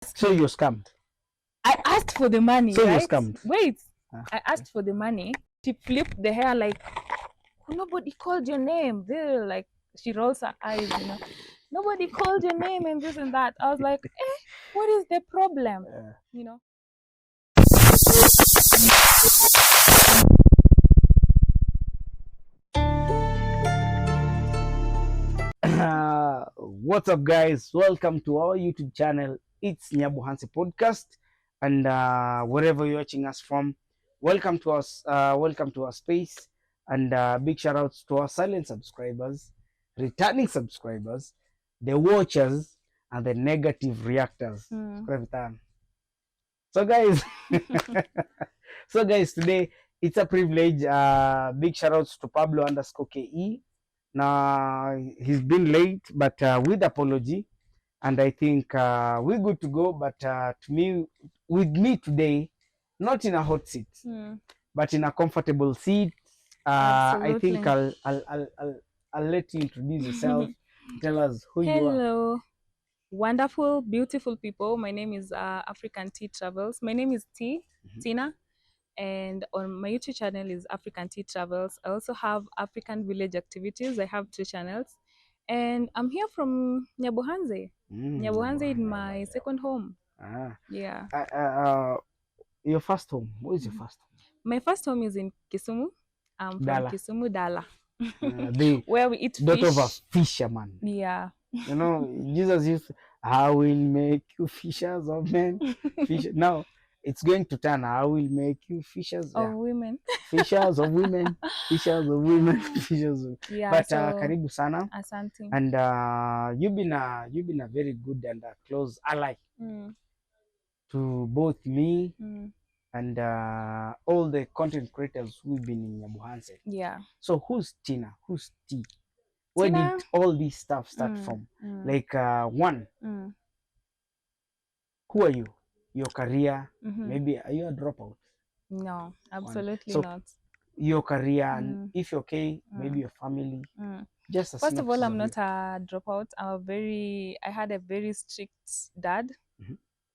So you scammed. I asked for the money, So you right? scammed. Wait, Ah, I asked for the money. She flipped the hair like, nobody called your name. Like, she rolls her eyes, Nobody called your name and this and that. I was like, what is the problem? You know? What's up, guys? Welcome to our YouTube channel. It's Nyabuhansi Podcast, and wherever you're watching us from, welcome to us. Welcome to our space, and big shout outs to our silent subscribers, returning subscribers, the watchers, and the negative reactors. So, guys, today it's a privilege. Big shout outs to Pablo underscore KE. Now he's been late, but with apology, and I think we're good to go. But with me today, not in a hot seat, but in a comfortable seat. I think Absolutely. I'll let you introduce yourself. Tell us who you are. Hello, wonderful, beautiful people. My name is African Tea Travels. My name is Tina, and on my YouTube channel is African Tea Travels. I also have African Village Activities. I have 2 channels, and I'm here from Nyabuhanze. Nyabuhanze is my second home. Yeah. Your first home. What is your first home? My first home is in Kisumu. I'm from Dala. Kisumu, Dala. The where we eat daughter fish. of a fisherman. Yeah. You know, Jesus used, I will make you fishers of men. Now it's going to turn, I will make you fishers of women. Fishers of women, fishers of women, fishers of. Yeah, But so karibu sana. asante. And you've been a very good and close ally to both me and all the content creators who've been in Nyabuhanse. Yeah. So who's Tina? Who's T? Where Tina? did all this stuff start from? Like one, who are you? Your career? Maybe are you a dropout? No, absolutely So, not. Your career, and if you're okay, maybe your family. Just a First of all, synopsis I'm of not you. a dropout. I had a very strict dad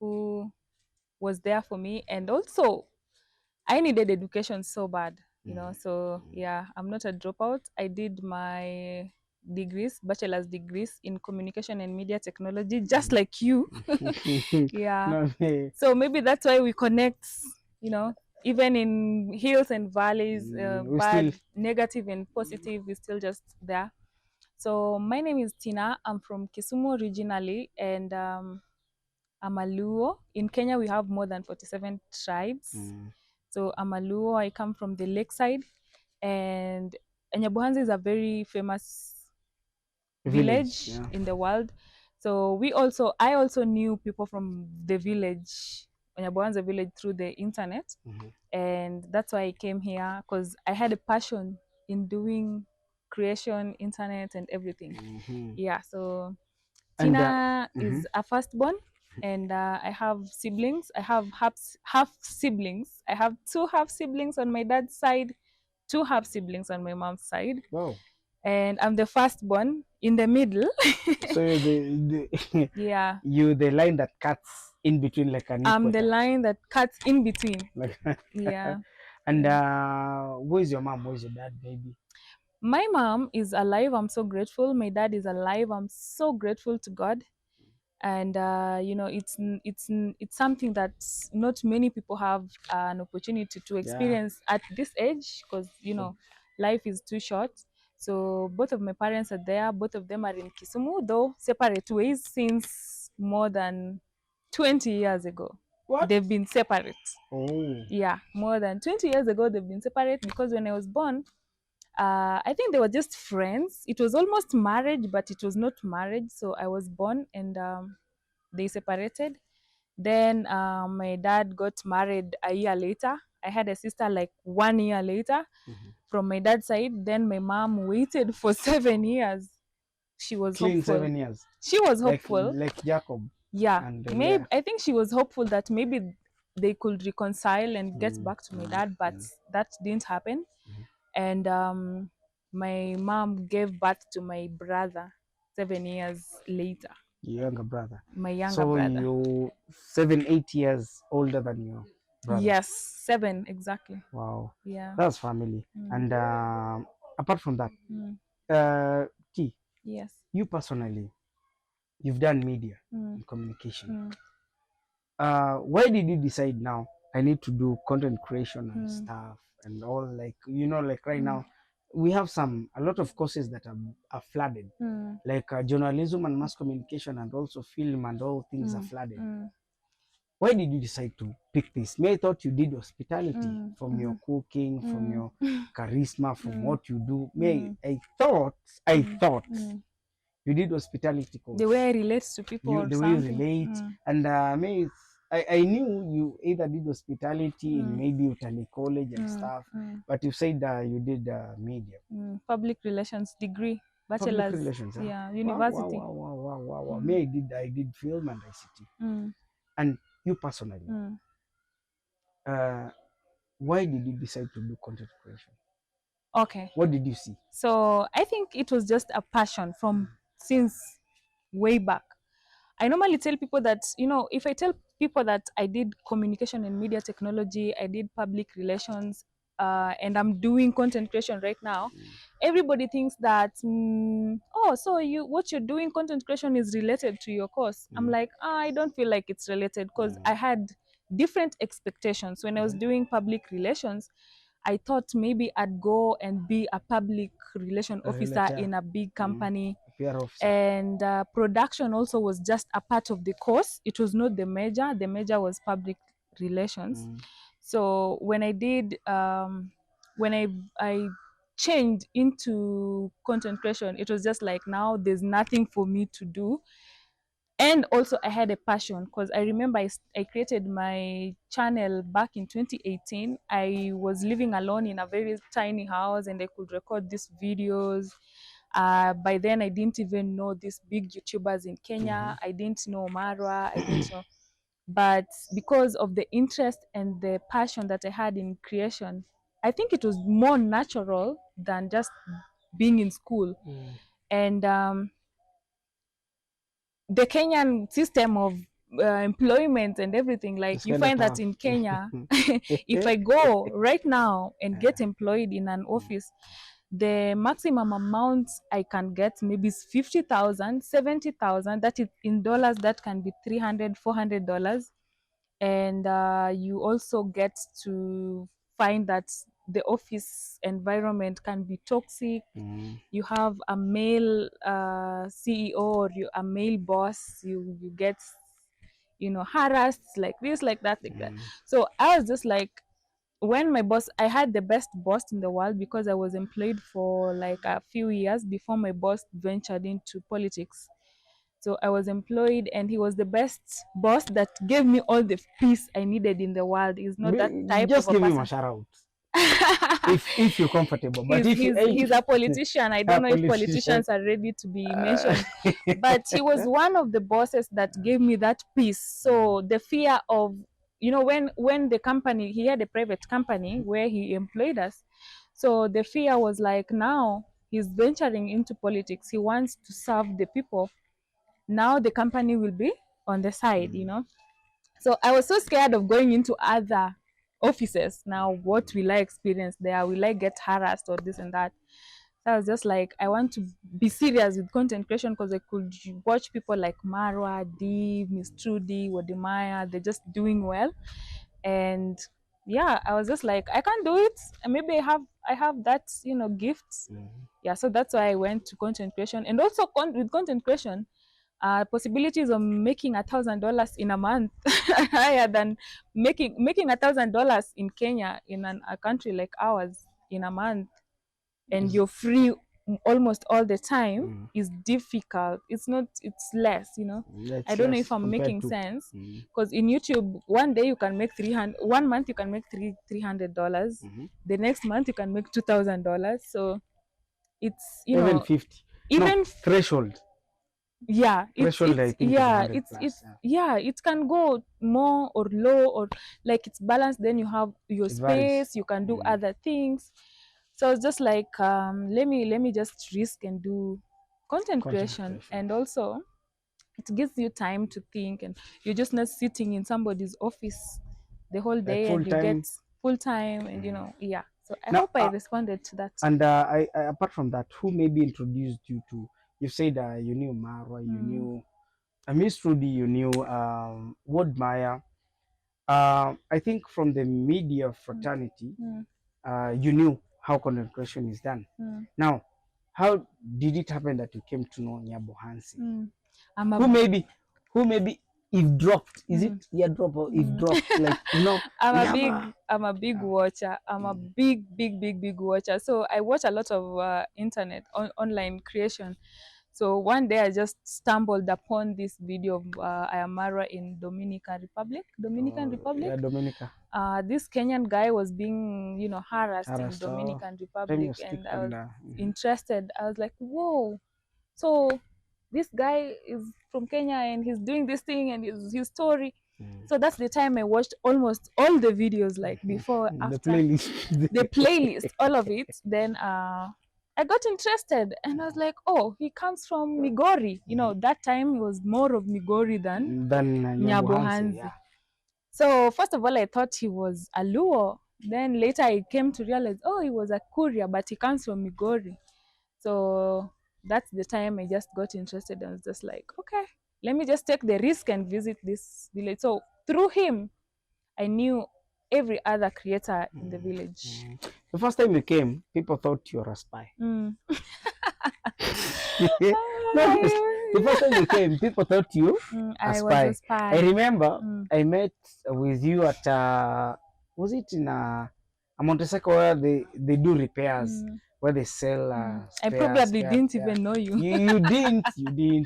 who was there for me, and also I needed education so bad, So yeah, I'm not a dropout. I did my degrees, bachelor's degrees in communication and media technology, just like you. Yeah. So maybe that's why we connect, even in hills and valleys, bad, negative and positive, we're still just there. So my name is Tina. I'm from Kisumu originally, and I'm a Luo. In Kenya, we have more than 47 tribes. So I'm a Luo. I come from the lakeside, and Nyabuhanze is a very famous village in the world. So I also knew people from the village, Nyabuhanze village, through the internet, and that's why I came here, because I had a passion in doing creation, internet, and everything. Yeah. So Tina is a firstborn, and I have siblings. I have half siblings. I have 2 half siblings on my dad's side, 2 half siblings on my mom's side. Wow. And I'm the firstborn in the middle. So you're yeah. You the line that cuts in between, like an I'm equator. the line that cuts in between. Like yeah. And where's your mom? Where's your dad, baby? My mom is alive. I'm so grateful. My dad is alive. I'm so grateful to God. And it's something that not many people have an opportunity to experience at this age, because life is too short. So both of my parents are there. Both of them are in Kisumu, though separate ways since more than 20 years ago. What? They've been separate. Oh. Yeah, more than 20 years ago they've been separate, because when I was born, I think they were just friends. It was almost marriage, but it was not marriage. So I was born, and they separated. Then my dad got married a year later. I had a sister like 1 year later from my dad's side. Then my mom waited for 7 years. She was Clean hopeful. 7 years. She was hopeful. Like Jacob. Yeah. And, maybe I think she was hopeful that maybe they could reconcile and get back to my dad, but that didn't happen. And my mom gave birth to my brother 7 years later. Your younger brother. My younger So brother. you 7, 8 years older than your brother. Yes, 7 exactly. Wow, Yeah. that's family. And apart from that, Mm. T, Yes. you personally, you've done media Mm. and communication. Mm. Why did you decide now I need to do content creation and Mm. stuff and all, like, you know, like right Mm. now we have a lot of courses that are flooded, Mm. like journalism and mass communication and also film and all things are Mm. flooded. Mm. Why did you decide to pick this? Me, I thought you did hospitality Mm. from your Mhm. cooking, from Mm. your charisma, from Mm. what you do. Me, Mm. I Mm. thought Mm. you did hospitality The way course. I relate to people You or the way you something. relate, Mm. and I knew you either did hospitality in Mm. maybe Utani College and Mm. stuff, Mm. but you said you did media, Public relations degree, public bachelor's. relations. Huh? Yeah, Wow, wow, university. wow, wow, wow, wow, wow. Mm. Me, I did film and ICT. Mm. And you personally, Mm. uh, why did you decide to do content creation? Okay. What did you see? So I think it was just a passion from since way back. I normally tell people that, if I tell people that I did communication and media technology, I did public relations, and I'm doing content creation right now, everybody thinks that, oh, so what you're doing, content creation, is related to your course. I'm like, I don't feel like it's related because I had different expectations when I was doing public relations. I thought maybe I'd go and be a public relation officer Related, in a big company, PR officer. and production also was just a part of the course. It was not the major. The major was public relations. So when I did, when I changed into content creation, it was just like, now there's nothing for me to do. And also I had a passion because I remember I created my channel back in 2018. I was living alone in a very tiny house and I could record these videos. By then I didn't even know these big YouTubers in Kenya. I didn't know Marwa. I didn't know. But because of the interest and the passion that I had in creation, I think it was more natural than just being in school. And the Kenyan system of employment and everything, like It's you kind of find that tough. in Kenya, if I go right now and get employed in an office, the maximum amount I can get maybe is 50,000, 70,000. That is in dollars, that can be $300, $400. And you also get to find that the office environment can be toxic. You have a male CEO or a male boss, you get harassed like this, like that, like that. So I was just like, when my boss, I had the best boss in the world because I was employed for like a few years before my boss ventured into politics. So I was employed and he was the best boss that gave me all the peace I needed in the world. He's not that type of Just a give him a person. shout out if you're comfortable. But he's if you he's ain't he's a politician. I a don't know if politician, politicians are ready to be mentioned, but he was one of the bosses that gave me that peace. So the fear of, when the company, he had a private company where he employed us, so the fear was like, now he's venturing into politics, he wants to serve the people, now the company will be on the side. So I was so scared of going into other offices. Now, what will I experience there? Will I get harassed or this and that? So I was just like, I want to be serious with content creation because I could watch people like Marwa, D, Miss Trudy, Wadimaya, they're just doing well. And yeah, I was just like, I can do it. And maybe I have that, gifts. Yeah, so that's why I went to content creation. And also with content creation, possibilities of making $1,000 in a month higher than making $1,000 in Kenya, in a country like ours, in a month, and you're free almost all the time, is difficult. It's not, it's less. I let's don't know less if I'm compared making to sense, because in YouTube, one day you can make 300, one month you can make $300, the next month you can make $2,000. So it's, even 50. No, even threshold. yeah, Threshold I think is 100 plus. yeah, it can go more or low, or like it's balanced, then you have your It varies. space, you can do other things. So it's just like, let me just risk and do content Content creation. creation. And also it gives you time to think, and you're just not sitting in somebody's office the whole like day, full and you get time. full time, and yeah. So I Now, hope I responded to that. and apart from that, who maybe introduced you to? You said you knew Marwa, you Mm, knew Miss Rudy, you knew Ward Maya. I think from the media fraternity, mm, you knew how content creation is done. mm, Now, how did it happen that you came to know Nyabo Hansi? mm. I'm Who a maybe, who maybe eavesdropped? Is it mm, eardrop or mm. eavesdropped? Like Nyaba. I'm a big watcher. I'm a Mm. big watcher. So I watch a lot of internet online creation. So one day I just stumbled upon this video of Ayamara in Dominican Republic. Yeah, Dominica. This Kenyan guy was being, harassed in Harassed. Dominican Time Republic, you speak and I and was interested. I was like, whoa, so this guy is from Kenya and he's doing this thing and his story. So that's the time I watched almost all the videos, like before, the after, playlist. the playlist, all of it. Then I got interested and I was like, oh, he comes from Migori. That time it was more of Migori than Than Nyabuhansi, Nyabohanzi. yeah. So first of all, I thought he was a Luo. Then later I came to realize, oh, he was a Kuria, but he comes from Migori. So that's the time I just got interested and was just like, okay, let me just take the risk and visit this village. So through him, I knew every other creator in the village. The first time you came, people thought you were a spy. Mm. No, the first time you came, people thought you a I spy. was a spy. I remember Mm. I met with you at was it in a motorcycle where they do repairs, where they sell I spares. probably Yeah, didn't yeah. even know you. You didn't,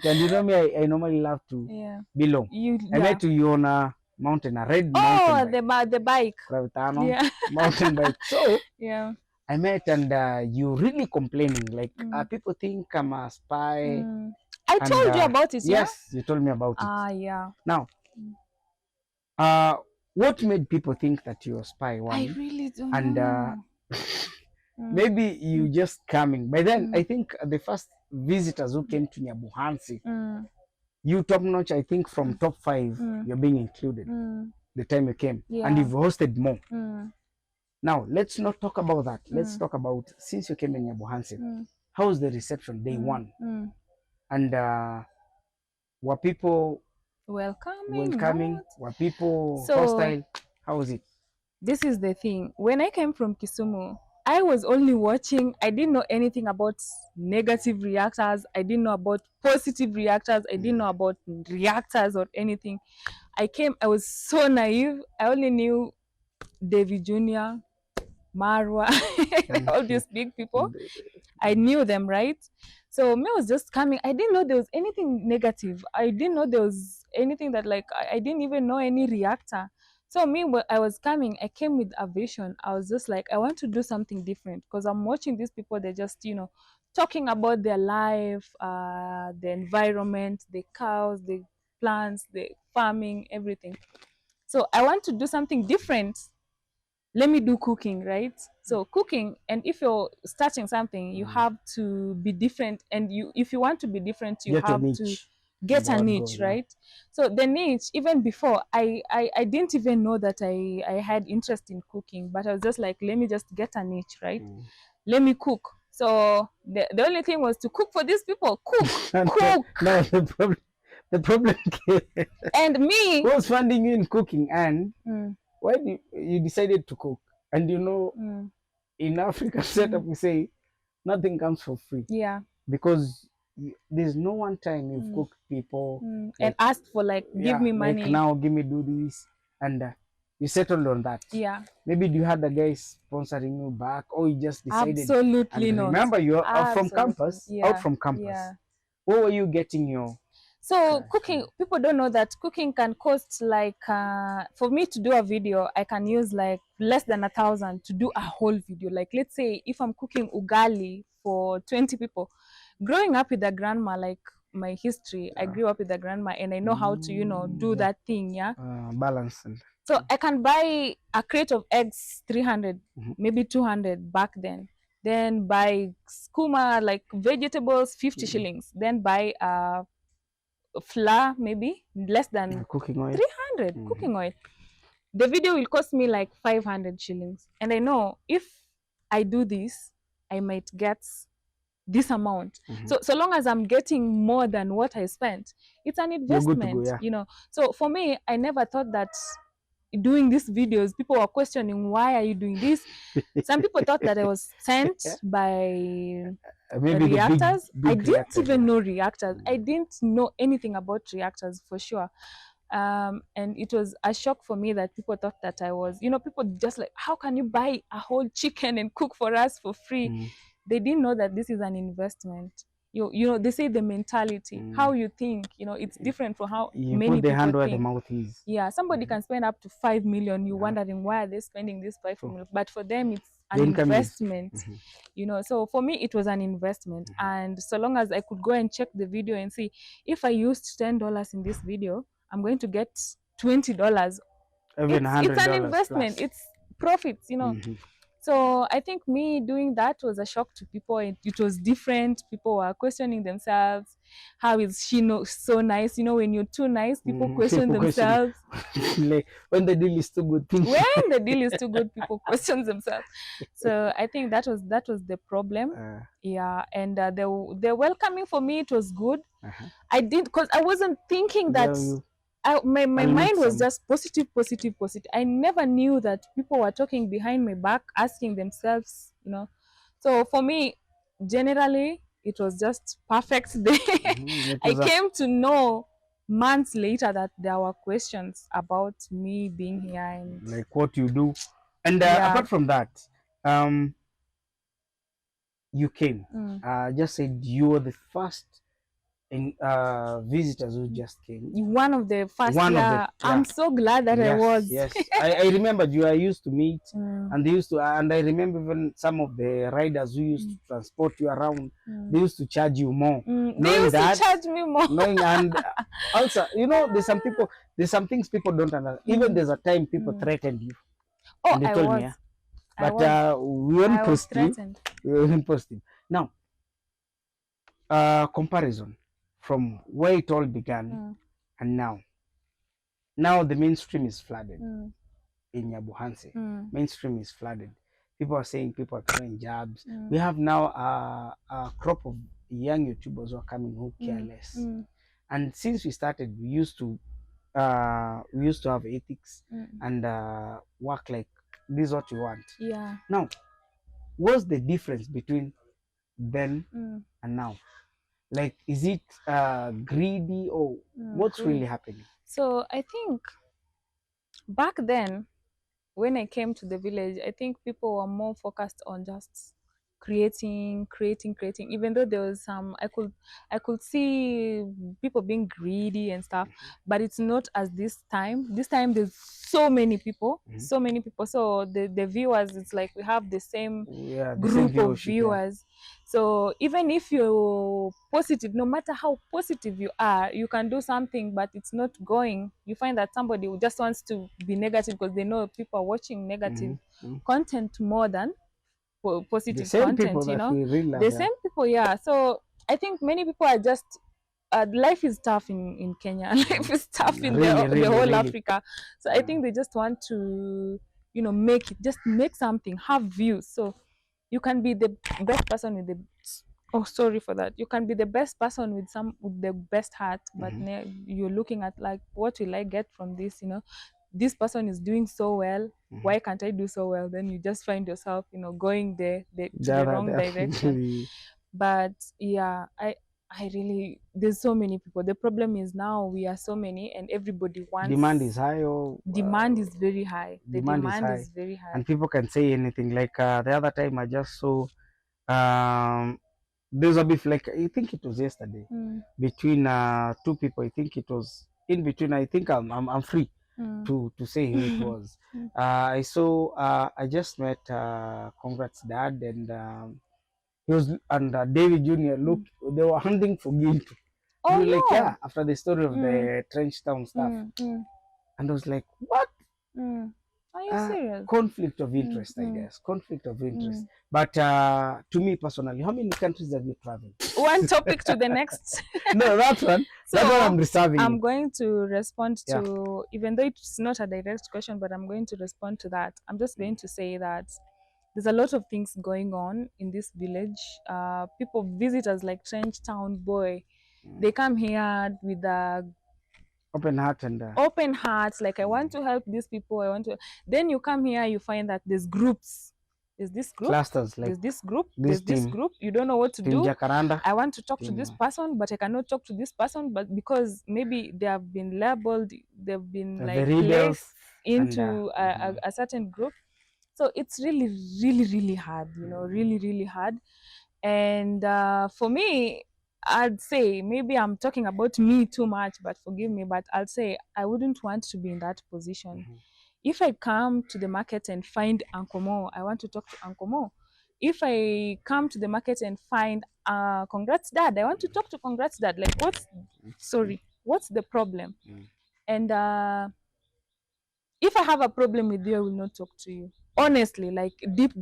and you know me. I normally love to Yeah. be long. I met you on a mountain, a red mountain bike. The bike. Gravitano Yeah. mountain bike. So Yeah. I met and you really complaining like people think I'm a spy. I told you about it. Yes, you told me about it. Yeah. Now, what made people think that you're a spy? One, I really don't and know. maybe you just coming. By then, I think the first visitors who came to Nyabuhansi, you top notch. I think from top 5, you're being included. The time you came, and you've hosted more. Now, let's not talk about that. Let's talk about since you came in Nyabuhansi. How was the reception day 1? And were people welcoming? Were people hostile? How was it? This is the thing. When I came from Kisumu, I was only watching. I didn't know anything about negative reactors. I didn't know about positive reactors. I didn't know about reactors or anything. I was so naive. I only knew David Jr., Marwa, all these big people. I knew them, right? So me was just coming. I didn't know there was anything negative. I didn't know there was anything that I didn't even know any reactor. So me, when I was coming, I came with a vision. I was just like, I want to do something different because I'm watching these people. They're just, talking about their life, the environment, the cows, the plants, the farming, everything. So I want to do something different. Let me do cooking, right? So cooking, and if you're starting something, you have to be different, and if you want to be different, you have to get a niche, right? So the niche, even before, I didn't even know that I had interest in cooking, but I was just like, let me just get a niche, right? Let me cook. So the only thing was to cook for these people. Cook. No, the problem came. And me, Who was funding you in cooking, and why did you decided to cook? And in African setup, we say nothing comes for free. Yeah. Because there's no one time you've cooked people and asked for give me money. Like now, give me do this, and you settled on that. Yeah. Maybe you had the guys sponsoring you back, or you just decided. Absolutely not. Remember, you're from campus, out from campus. Yeah. Where were you getting your? So cooking, people don't know that cooking can cost for me to do a video, I can use less than 1,000 to do a whole video. Like let's say if I'm cooking ugali for 20 people, growing up with a grandma, my history, I grew up with a grandma and I know how to, do that thing, yeah. Balance. So I can buy a crate of eggs, 300, maybe 200 back then. Then buy skuma, like vegetables, 50 shillings. Then buy flour, maybe less than Cooking oil. 300 cooking oil. The video will cost me like 500 shillings. And I know if I do this, I might get this amount. So long as I'm getting more than what I spent, it's an You're good to go, investment, yeah. you know. So for me, I never thought that doing these videos, people were questioning, why are you doing this? Some people thought that I was sent by Maybe the reactors. I big didn't reactors. even know reactors. I didn't know anything about reactors for sure. And it was a shock for me that people thought that I was, you know, people just like, how can you buy a whole chicken and cook for us for free? They didn't know that this is an investment. You know, they say the mentality, how you think, you know, it's different from how You many put the hand people where the think. mouth is. Yeah, somebody can spend up to 5 million. You're wondering why are they spending this 5 million? But for them, it's an investment. You know, so for me, it was an investment. And so long as I could go and check the video and see, if I used $10 in this video, I'm going to get $20. Even It's an $100 investment. plus. It's profits, you know. So I think me doing that was a shock to people. It was different. People were questioning themselves. How is she so nice? You know, when you're too nice, people question themselves. Like, when the deal is too good, when the deal is too good, people question themselves. So I think that was the problem. Yeah, and they're welcoming for me. It was good. I did, because I wasn't thinking that. My mind was just positive. I never knew that people were talking behind my back, asking themselves, you know. So for me, generally, it was just perfect day. I came to know months later that there were questions about me being here and like what you do. And apart from that, you came. Just said you were the first visitors who just came. One of the first. I'm so glad that I was. Yes, I remembered you. I used to meet, and they used to, and I remember even some of the riders who used to transport you around. They used to charge you more. They used to charge me more. Knowing, and also, you know, there's some things people don't understand. Even there's a time people threatened you. Oh, and they I told was. me, but we weren't positive. We weren't positive. Now, comparison from where it all began and now. Now the mainstream is flooded in Yabuhanse. Mainstream is flooded. People are saying people are throwing jabs. We have now a crop of young YouTubers who are coming who care less. And since we started, we used to have ethics and work like this is what you want. Yeah. Now, what's the difference between then and now? Like, is it greedy or what's really happening? So I think back then, when I came to the village, I think people were more focused on just creating. Even though there was some, I could see people being greedy and stuff, but it's not as this time. This time there's so many people. So the viewers, it's like we have the same group of viewers. So even if you're positive, no matter how positive you are, you can do something, but it's not going. You find that somebody who just wants to be negative because they know people are watching negative content more than positive content, you know. The same people, yeah. So I think many people are just life is tough in Kenya. Life is tough in the whole Africa. So I think they just want to, you know, make something, have views. So you can be the best person with the sorry for that. You can be the best person with the best heart, but you're looking at like, what will I get from this? You know, this person is doing so well. Why can't I do so well? Then you just find yourself, you know, going to the wrong direction. But yeah, I really, there's so many people. The problem is now we are so many and everybody wants. Demand is high, or demand is very high. The demand is very high, and people can say anything. Like the other time, I just saw there's a beef. Like, I think it was yesterday between two people. I think it was in between. I think I'm free to say who it was. I saw. I just met Congrats dad and. He was and David Jr. Look, they were hunting for Gintu. Oh, no. Like, yeah, after the story of the trench town stuff. And I was like, what? Are you serious? Conflict of interest, I guess. Conflict of interest. But to me personally, how many countries have you traveled? one topic to the next. No, that one I'm reserving. I'm going to respond to, even though it's not a direct question, but I'm going to respond to that. I'm just going to say that there's a lot of things going on in this village. People, visitors like Trench Town Boy, they come here with a open heart and open hearts, like I want to help these people, I want to. Then you come here, you find that there's groups. There's this group, clusters, like there's this group, there's this group. You don't know what to do. Jacaranda. I want to talk to this person, but I cannot talk to this person, but because maybe they have been labeled, they've been like placed into a certain group. So it's really, really, really hard, you know, really, really hard. And for me, I'd say, maybe I'm talking about me too much, but forgive me, but I'll say I wouldn't want to be in that position. If I come to the market and find Uncle Mo, I want to talk to Uncle Mo. If I come to the market and find Congrats Dad, I want to talk to Congrats Dad. Like, what's the problem? And if I have a problem with you, I will not talk to you. Honestly, like deep.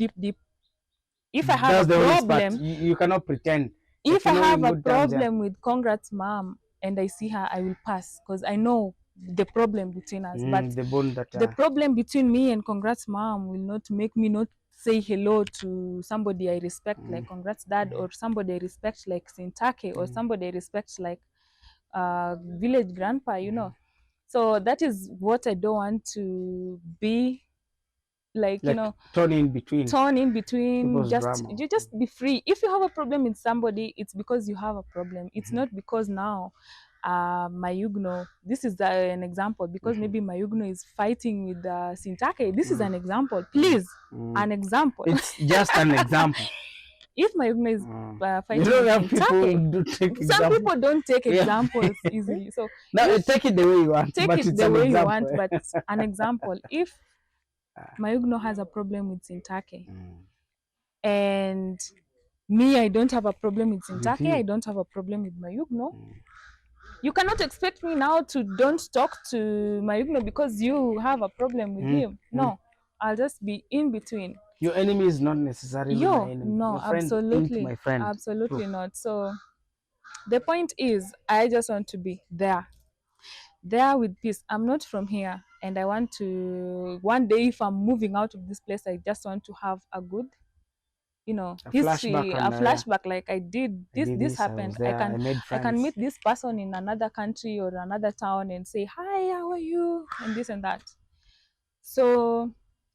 If I have a problem, you cannot pretend. If I have a problem with Congrats Mom and I see her, I will pass because I know the problem between us. But the problem between me and Congrats Mom will not make me not say hello to somebody I respect like Congrats Dad, or somebody I respect like Sintake, or somebody I respect like village grandpa, you know. So that is what I don't want to be, like you know, torn in between you just be free. If you have a problem with somebody, it's because you have a problem. It's not because now Mayugno, this is an example, because maybe Mayugno is fighting with Sintake. This is an example, please. An example. It's just an example. If Mayugno is fighting you don't with have Sintake, people some people don't take examples easily. So now take it the way you want. Take it the way you want, but an example. If Mayugno has a problem with Sintake, and me, I don't have a problem with Sintake, I don't have a problem with Mayugno. You cannot expect me now to don't talk to Mayugno because you have a problem with him. No, I'll just be in between. Your enemy is not necessarily my enemy. No, your friend absolutely, ain't my friend. absolutely not. So the point is, I just want to be there with peace. I'm not from here, and I want to, one day if I'm moving out of this place, I just want to have a good, you know, history, a flashback, like I did this happened. I can meet this person in another country or another town and say, hi, how are you, and this and that. So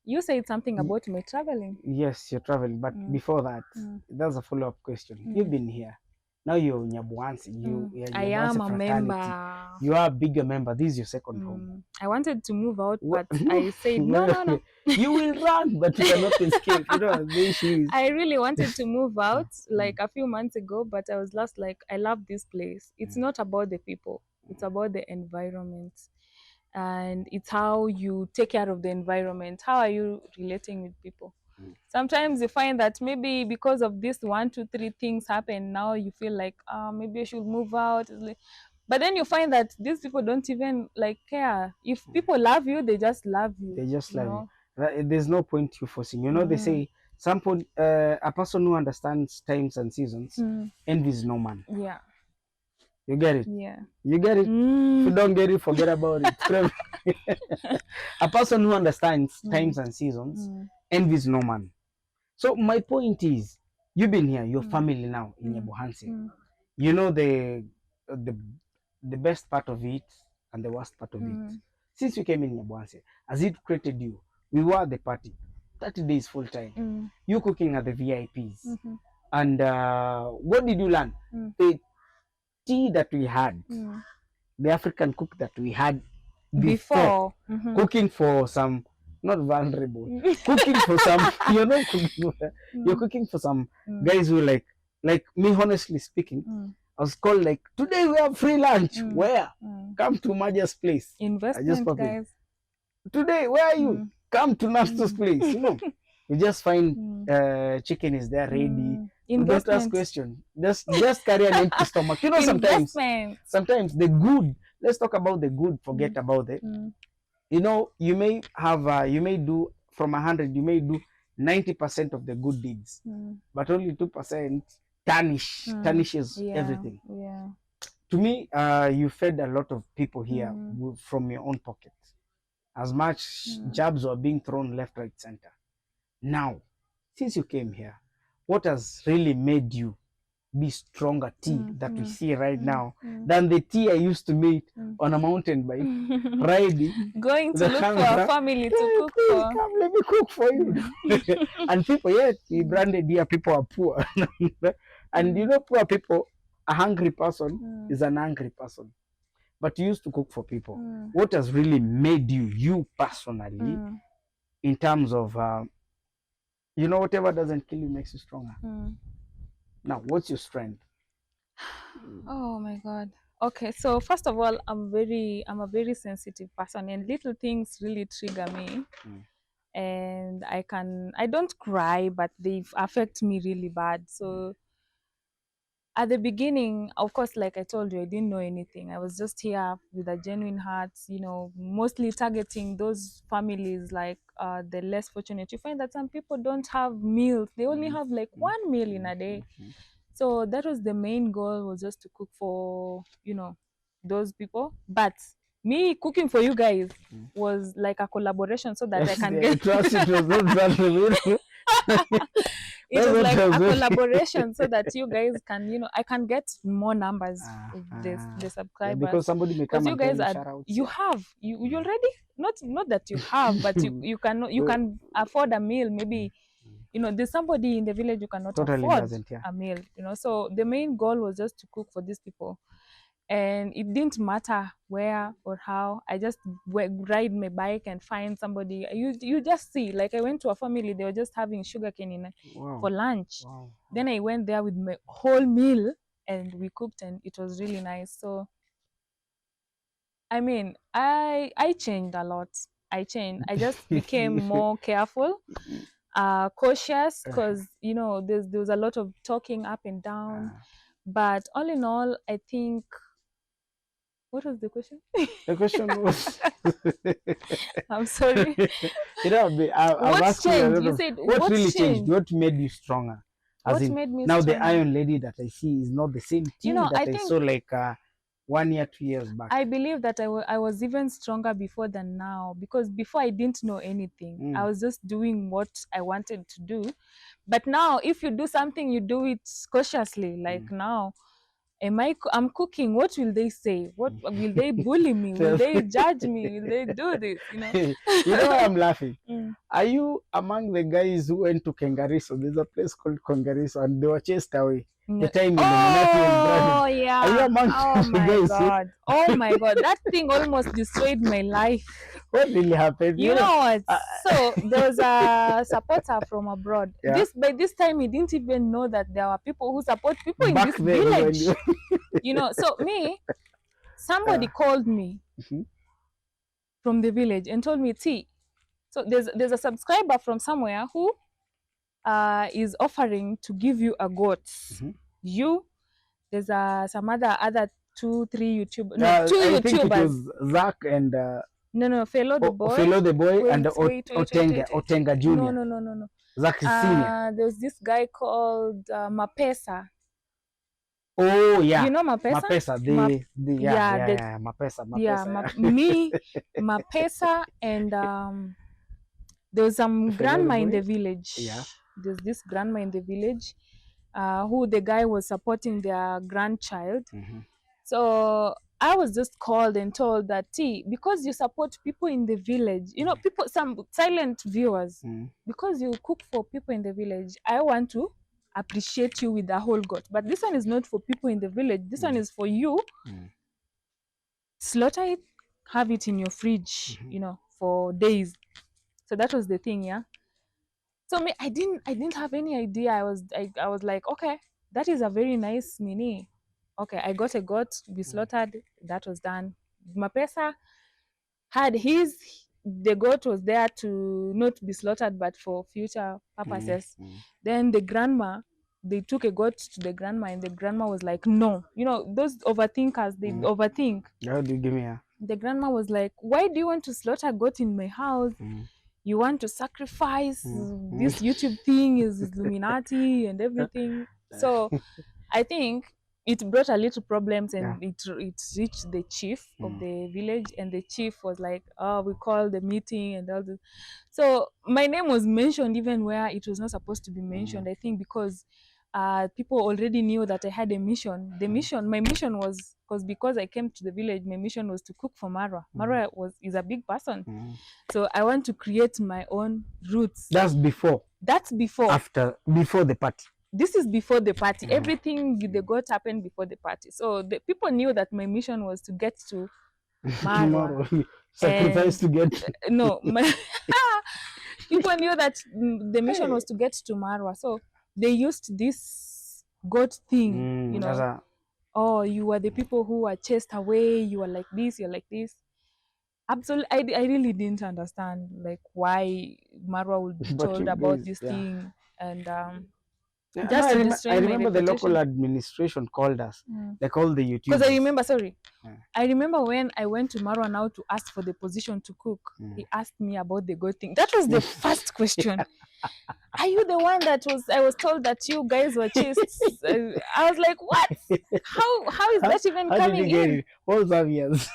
you said something about me traveling. Yes, you're traveling, but before that, that's a follow-up question. You've been here. Now you're Nyabuansi. I am a member. You are a bigger member. This is your second home. I wanted to move out, but I said no. You will run, but you cannot escape. You know, the issue is. I really wanted to move out like a few months ago, but I was just like, I love this place. It's not about the people. It's about the environment. And it's how you take care of the environment. How are you relating with people? Sometimes you find that maybe because of this 1, 2, 3 things happen, now you feel like maybe I should move out. But then you find that these people don't even like care. If people love you, they just love you. They just love you. There's no point you forcing. You know, they say a person who understands times and seasons envies no man. Yeah. You get it? Yeah. You get it? If you don't get it, forget about it. A person who understands times and seasons envies no man. So my point is, you've been here, your family now in Nyabuhansi. You know the best part of it and the worst part of it. Since you came in Nyabuhansi, as it created you, we were at the party. 30 days full time. You cooking at the VIPs. And what did you learn? The tea that we had, the African cook that we had before. Cooking for some, not vulnerable, cooking for some, you're not cooking, you're cooking for some guys who like me, honestly speaking, I was called like, today we have free lunch. Where? Come to Maja's place. Investment, guys. Today, where are you? Come to Nasto's place. You know, you just find chicken is there ready. You don't ask questions. Just carry an empty stomach. You know, sometimes the good. Let's talk about the good. Forget about it. You know, you may have, you may do from 100, you may do 90% of the good deeds, but only 2% tarnishes Yeah. everything. Yeah. To me, you fed a lot of people here from your own pocket. As much jabs were being thrown left, right, center. Now, since you came here, what has really made you be stronger tea that we see right now than the tea I used to meet on a mountain bike, riding, going to the look for a camera. family to Hey, cook please for. come, let me cook for you. And people, yet we branded here, people are poor. And you know, poor people, a hungry person is an angry person. But you used to cook for people. What has really made you personally, in terms of, you know, whatever doesn't kill you makes you stronger. Now, what's your strength? Oh my God. Okay, so first of all, I'm a very sensitive person, and little things really trigger me. And I don't cry, but they affect me really bad. So at the beginning, of course, like I told you, I didn't know anything. I was just here with a genuine heart, you know, mostly targeting those families like the less fortunate. You find that some people don't have meals. They only have like one meal in a day. So that was the main goal, was just to cook for, you know, those people. But me cooking for you guys was like a collaboration so that I can get Trust it was not that the it was like a collaboration so that you guys can, you know, I can get more numbers of the subscribers. Because somebody may come you and tell guys you are, shout out. you have you already, not that you have, but you can afford a meal. Maybe, you know, there's somebody in the village you cannot Totally afford doesn't, yeah. a meal, you know. So the main goal was just to cook for these people, and it didn't matter where or how. I just ride my bike and find somebody. You just see, like I went to a family, they were just having sugarcane in for lunch. Then I went there with my whole meal and we cooked, and it was really nice. So I mean, I changed a lot. I just became more careful, cautious, because you know there was a lot of talking up and down. But all in all, I think, what was the question? The question was, I'm sorry. you know, I've What's asked you a changed? lot You of said what really what's changed, changed? what made you stronger. As What in, made me now the stronger? Iron Lady that I see is not the same You tea know, that I I think saw like 1 year, 2 years back. I believe that I was even stronger before than now, because before I didn't know anything. I was just doing what I wanted to do. But now, if you do something, you do it cautiously. Like now, I'm cooking. What will they say? What will they bully me? Will they judge me? Will they do this? You know. You know why I'm laughing? Are you among the guys who went to Kangariso? There's a place called Kangariso, and they were chased away. The time Illuminati was branded. Oh yeah. Are you among Oh the my guys? God. Oh my God. That thing almost destroyed my life. What really happened? You know what? So there was a supporter from abroad. Yeah. By this time he didn't even know that there were people who support people in Back this then, when village. You know, so somebody called me from the village and told me, T, so there's a subscriber from somewhere who is offering to give you a goat. There's some other 2-3 YouTubers. No, two I YouTubers. think it was Zach and No, Fellow the boy. Fellow the boy and wait. Otenga Junior. No. Zach is senior. There's this guy called Mapesa. Oh yeah, you know Mapesa? Mapesa. Me, Mapesa, and there was some grandma in the village. Yeah. There's this grandma in the village who the guy was supporting their grandchild. So I was just called and told that, T, because you support people in the village, you know, people, some silent viewers, because you cook for people in the village, I want to appreciate you with the whole goat. But this one is not for people in the village. This one is for you. Slaughter it, have it in your fridge, you know, for days. So that was the thing, yeah. So me, I didn't have any idea. I was like, okay, that is a very nice nini. Okay, I got a goat, we slaughtered, that was done. Mapesa had the goat was there to not be slaughtered but for future purposes. Then the grandma, they took a goat to the grandma, and the grandma was like, no. You know, those overthinkers, they overthink. How do you give me a... The grandma was like, why do you want to slaughter a goat in my house? You want to sacrifice this YouTube thing is Illuminati and everything. So I think it brought a little problems, Yeah. and it reached the chief of the village, and the chief was like, oh, we called the meeting and all this. So my name was mentioned even where it was not supposed to be mentioned. I think because people already knew that I had a mission. My mission was because I came to the village. My mission was to cook for Marwa. Marwa is a big person, so I want to create my own roots. That's before. That's before. Before the party. This is before the party. Everything the goat happened before the party. So the people knew that my mission was to get to Marwa. Sacrifice to get. No, people knew that the mission was to get to Marwa. So they used this goat thing, oh, you are the people who are chased away. You are like this. You're like this. Absolutely, I really didn't understand like why Marwa would be told about this thing, and just to destroy I my remember the reputation. local administration called us. They called the YouTubers. Because I remember, I remember when I went to Marwa now to ask for the position to cook, he asked me about the goat thing. That was the first question. Are you the one that I was told that you guys were chased? I was like, what? How is that even coming in? What's obvious?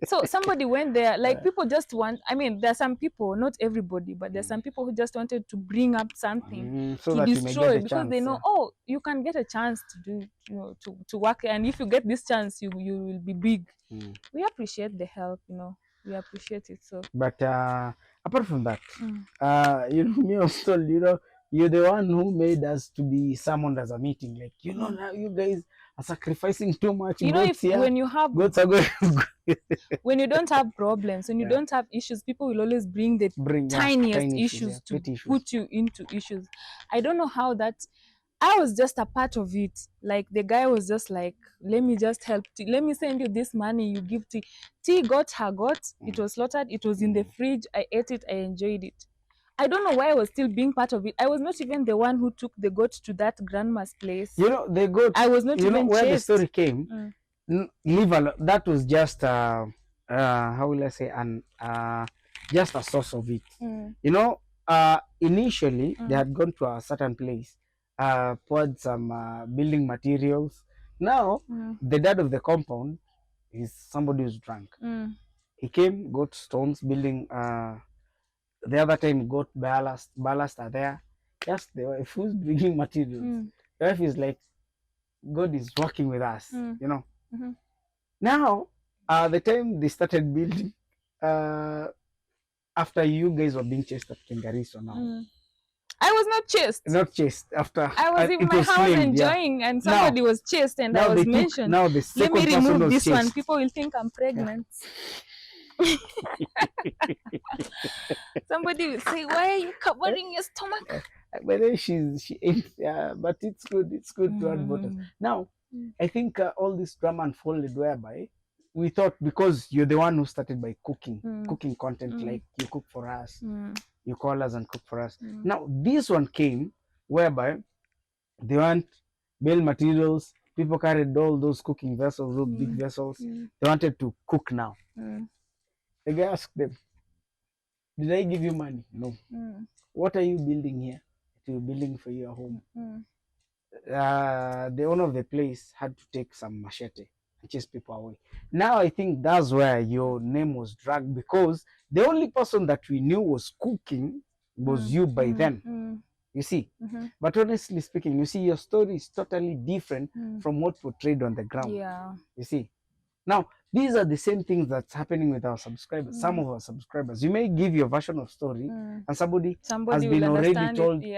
So somebody went there, like people just want, I mean, there are some people, not everybody, but there's some people who just wanted to bring up something so to destroy because chance, they know, oh, you can get a chance to do, to work. And if you get this chance, you will be big. We appreciate the help, we appreciate it. So, but apart from that, me was told, you're the one who made us to be summoned as a meeting. Like, now you guys are sacrificing too much. When you have goats are going when you don't have problems, when you don't have issues, people will always bring the tiniest issues to put you into issues. I don't know how that. I was just a part of it. Like the guy was just like, let me just help T. Let me send you this money. You give T. T got her goat. It was slaughtered. It was in the fridge. I ate it. I enjoyed it. I don't know why I was still being part of it. I was not even the one who took the goat to that grandma's place. The goat. I was not even where chased. The story came. Leave alone. That was just how will I say, just a source of it. Initially they had gone to a certain place, poured some building materials. Now the dad of the compound is somebody who's drunk. He came, got stones, building. The other time got ballast are there. Yes, the wife who's bringing materials. The wife is like, God is working with us, Now, the time they started building, after you guys were being chased at Kengariso now. I was not chased. Not chased. After I was in my house enjoying, and somebody was chased, and I was mentioned. Now the second Let me remove this chased. one. People will think I'm pregnant. Somebody will say, "Why are you covering your stomach?" But then she ate. But it's good. It's good to add voters. Now, I think all this drama unfolded whereby we thought, because you're the one who started by cooking content, like you cook for us, you call us and cook for us. Now this one came whereby they want build materials. People carried all those cooking vessels, those big vessels. They wanted to cook now. The guy asked them, "Did I give you money?" No. What are you building here? You're building for your home. The owner of the place had to take some machete and chase people away. Now I think that's where your name was dragged, because the only person that we knew was cooking was you by then. You see, but honestly speaking, you see, your story is totally different from what portrayed on the ground. Yeah. You see, now these are the same things that's happening with our subscribers. Some of our subscribers, you may give your version of story, and somebody has been already told the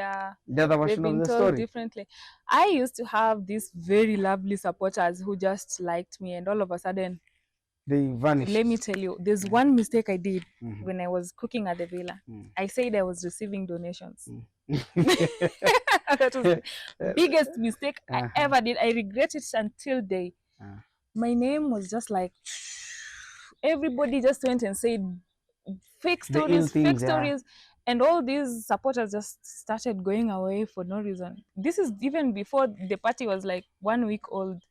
other version of the story differently. I used to have these very lovely supporters who just liked me, and all of a sudden they vanished. Let me tell you, there's one mistake I did when I was cooking at the villa. I said I was receiving donations. That was the biggest mistake I ever did. I regret it until day. My name was just like, everybody just went and said fake stories, and all these supporters just started going away for no reason. This is even before the party was like 1 week old,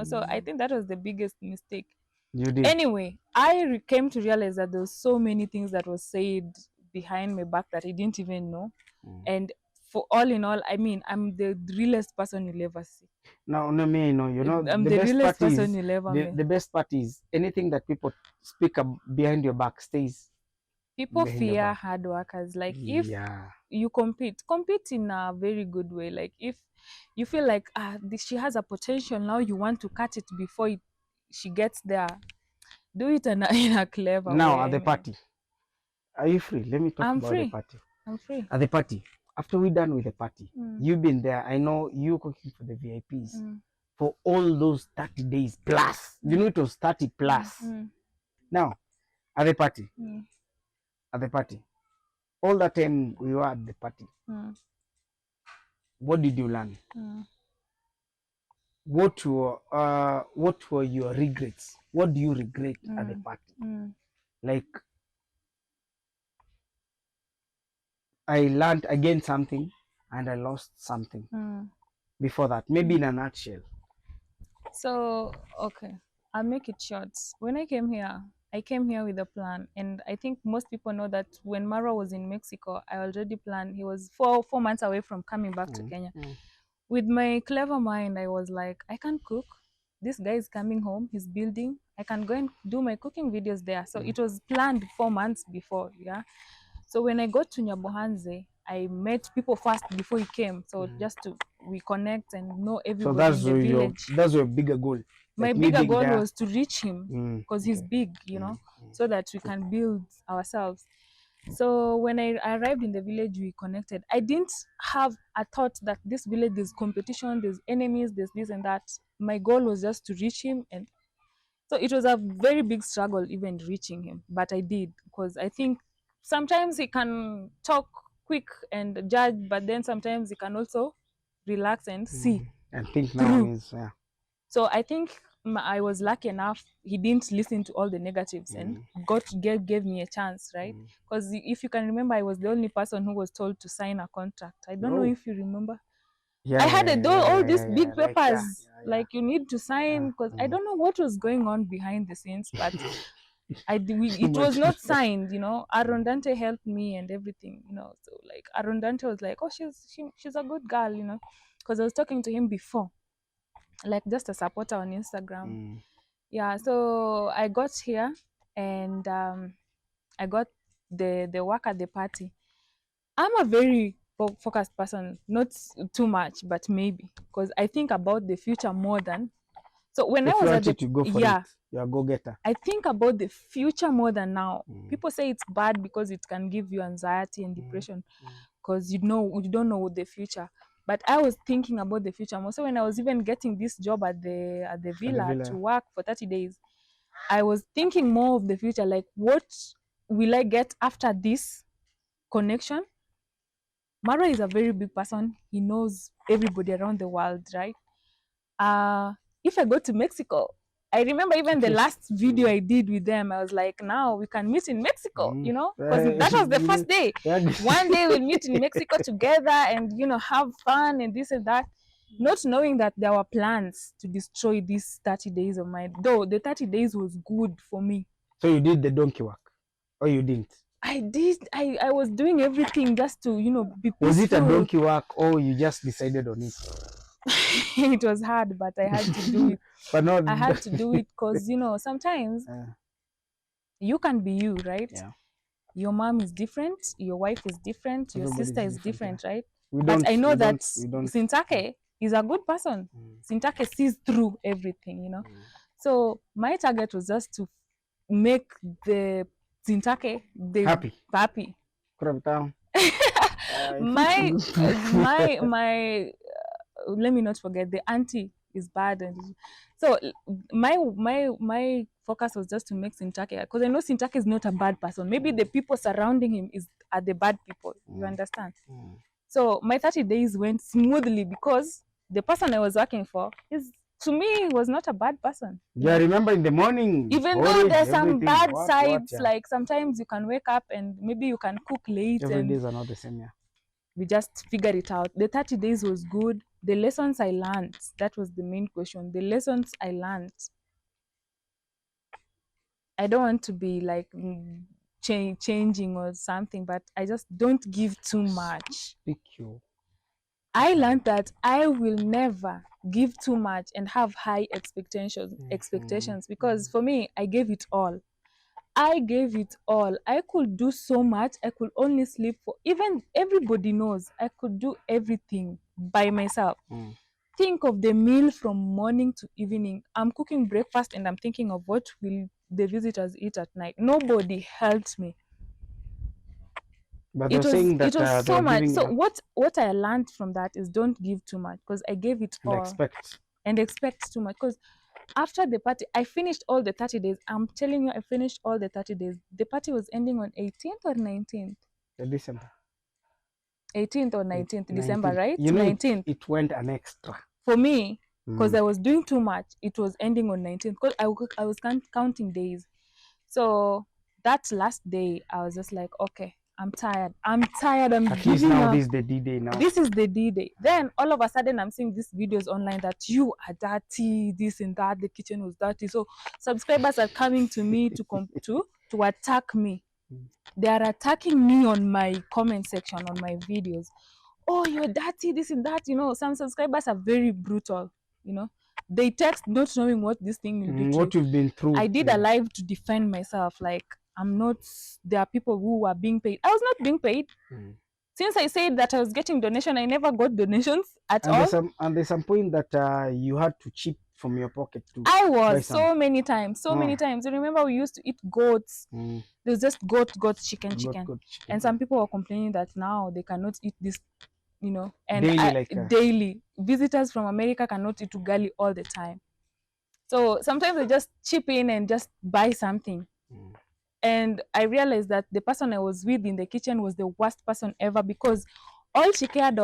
so I think that was the biggest mistake. You did. Anyway, I came to realize that there was so many things that was said behind my back that I didn't even know. And for all in all, I mean, I'm the realest person you'll ever see. No, no, me, no. You know, I'm the the best realest part person is you'll ever meet. the best part is anything that people speak behind your back stays People behind your fear back. hard workers. Like if Yeah. you compete in a very good way. Like if you feel like she has a potential, now you want to cut it before she gets there. Do it in in a clever Now way. at I the mean, party, are you free? Let me talk I'm about the free. party. I'm free. At the party, after we're done with the party, Mm. you've been there. I know you cooking for the VIPs Mm. for all those 30 days plus. You know it was 30 plus. Mm. Now at the party, Mm. at the party, all the time we were at the party, Mm. what did you learn? Mm. What were your regrets? What do you regret at the Mm. party? Mm. Like I learned again something and I lost something Mm. before that. Maybe in a nutshell. So, okay, I'll make it short. When I came here with a plan, and I think most people know that when Mara was in Mexico, I already planned. He was 4 months away from coming back to Kenya. With my clever mind, I was like, I can cook. This guy is coming home. He's building. I can go and do my cooking videos there. So it was planned 4 months before. Yeah. So when I got to Nyabohanze, I met people first before he came. So just to reconnect and know So everybody in the village. that's your bigger goal. My Like me bigger being goal there. was to reach him because he's big, so that we can build ourselves. So when I arrived in the village, we connected. I didn't have a thought that this village, there's competition, there's enemies, there's this and that. My goal was just to reach him, and so it was a very big struggle even reaching him, but I did, because I think sometimes he can talk quick and judge, but then sometimes he can also relax and see And think now through. is So I think I was lucky enough he didn't listen to all the negatives and gave me a chance, right? Because if you can remember, I was the only person who was told to sign a contract. I don't know oh if you remember. yeah I yeah had yeah all yeah these yeah, yeah. big Like papers, like you need to sign, because I mm. don't know what was going on behind the scenes, but Too it was much. not signed, Arondante helped me and everything, so like Arondante was like, oh, she's a good girl, because I was talking to him before, like just a supporter on Instagram. Yeah, so I got here, and I got the work at the party. I'm a very focused person, not too much, but maybe, because I think about the future more than. So when I If you was at wanted the to go for yeah, it, you're a go-getter. I think about the future more than now. People say it's bad because it can give you anxiety and depression, because you don't know the future. But I was thinking about the future more. So when I was even getting this job at the At the villa to villa. work for 30 days, I was thinking more of the future, like what will I get after this connection? Mara is a very big person. He knows everybody around the world, right? If I go to Mexico, I remember even the last video I did with them, I was like, now we can meet in Mexico, because that was the first day. One day we'll meet in Mexico together and, have fun and this and that, not knowing that there were plans to destroy these 30 days of mine. Though the 30 days was good for me. So you did the donkey work, or you didn't? I did. I was doing everything just to, be peaceful. Was it a donkey work, or you just decided on it? It was hard, but I had to do it. But not. I had to do it because, sometimes you can be you, right? Yeah. Your mom is different, your wife is different, your Everybody's sister is different, yeah. right? We But don't. I know we that don't. Sintake is a good person. Sintake sees through everything, So my target was just to make the Sintake Happy. happy. my Let me not forget, the auntie is bad, and so my focus was just to make Sintake, because I know Sintake is not a bad person. Maybe the people surrounding him are the bad people. You understand? So my 30 days went smoothly because the person I was working for to me was not a bad person. Yeah, I remember in the morning. Even though there's some bad sides, like sometimes you can wake up and maybe you can cook late. Every and days are not the same, yeah. We just figured it out. The 30 days was good. The lessons I learned, that was the main question. The lessons I learned. I don't want to be like changing or something, but I just don't give too much. Speak you. I learned that I will never give too much and have high expectations, because for me, I gave it all. I gave it all. I could do so much. I could only sleep for, even everybody knows I could do everything by myself. Think of the meal from morning to evening. I'm cooking breakfast and I'm thinking of what will the visitors eat at night. Nobody helped me. But they're saying that it was they're so much. giving So what I learned from that is don't give too much, because I gave it and all expect too much. Because after the party, I finished all the 30 days. I'm telling you, I finished all the 30 days. The party was ending on 18th or 19th. December. 18th or 19th December, right? You know, 19th. it went an extra. For me, because I was doing too much, it was ending on 19th, because I was counting days. So that last day, I was just like, okay, I'm tired. I'm At least giving now up. this is the D-Day now. This is the D-Day. Then all of a sudden, I'm seeing these videos online that you are dirty, this and that, the kitchen was dirty. So subscribers are coming to me to attack me. They are attacking me on my comment section on my videos. Oh, you're dirty, this and that. You know, some subscribers are very brutal. You know, they text not knowing what this thing will do to what you. you've been through. I did a live to defend myself. Like, I'm not. There are people who are being paid. I was not being paid. Since I said that I was getting donation, I never got donations at all. There's some point that you had to chip from your pocket too. I was so many times. You remember we used to eat goats. There's just goat, chicken. And some people were complaining that now they cannot eat this, you know, and daily. Visitors from America cannot eat ugali all the time. So sometimes I just chip in and just buy something. And I realized that the person I was with in the kitchen was the worst person ever, because all she cared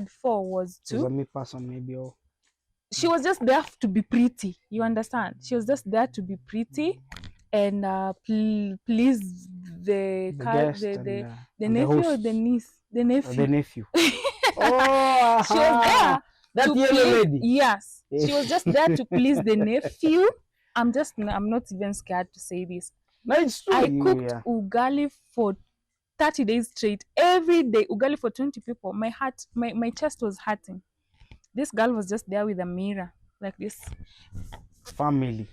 for was to. Me person maybe. She was just there to be pretty. You understand? She was just there to be pretty and please the nephew or the niece. The nephew. The nephew. Oh, she was there. That yellow lady. Yes, she was just there to please the nephew. I'm not even scared to say this. No, it's true. I cooked ugali for 30 days straight, every day. Ugali for 20 people. My chest was hurting. This girl was just there with a mirror, like this. Family.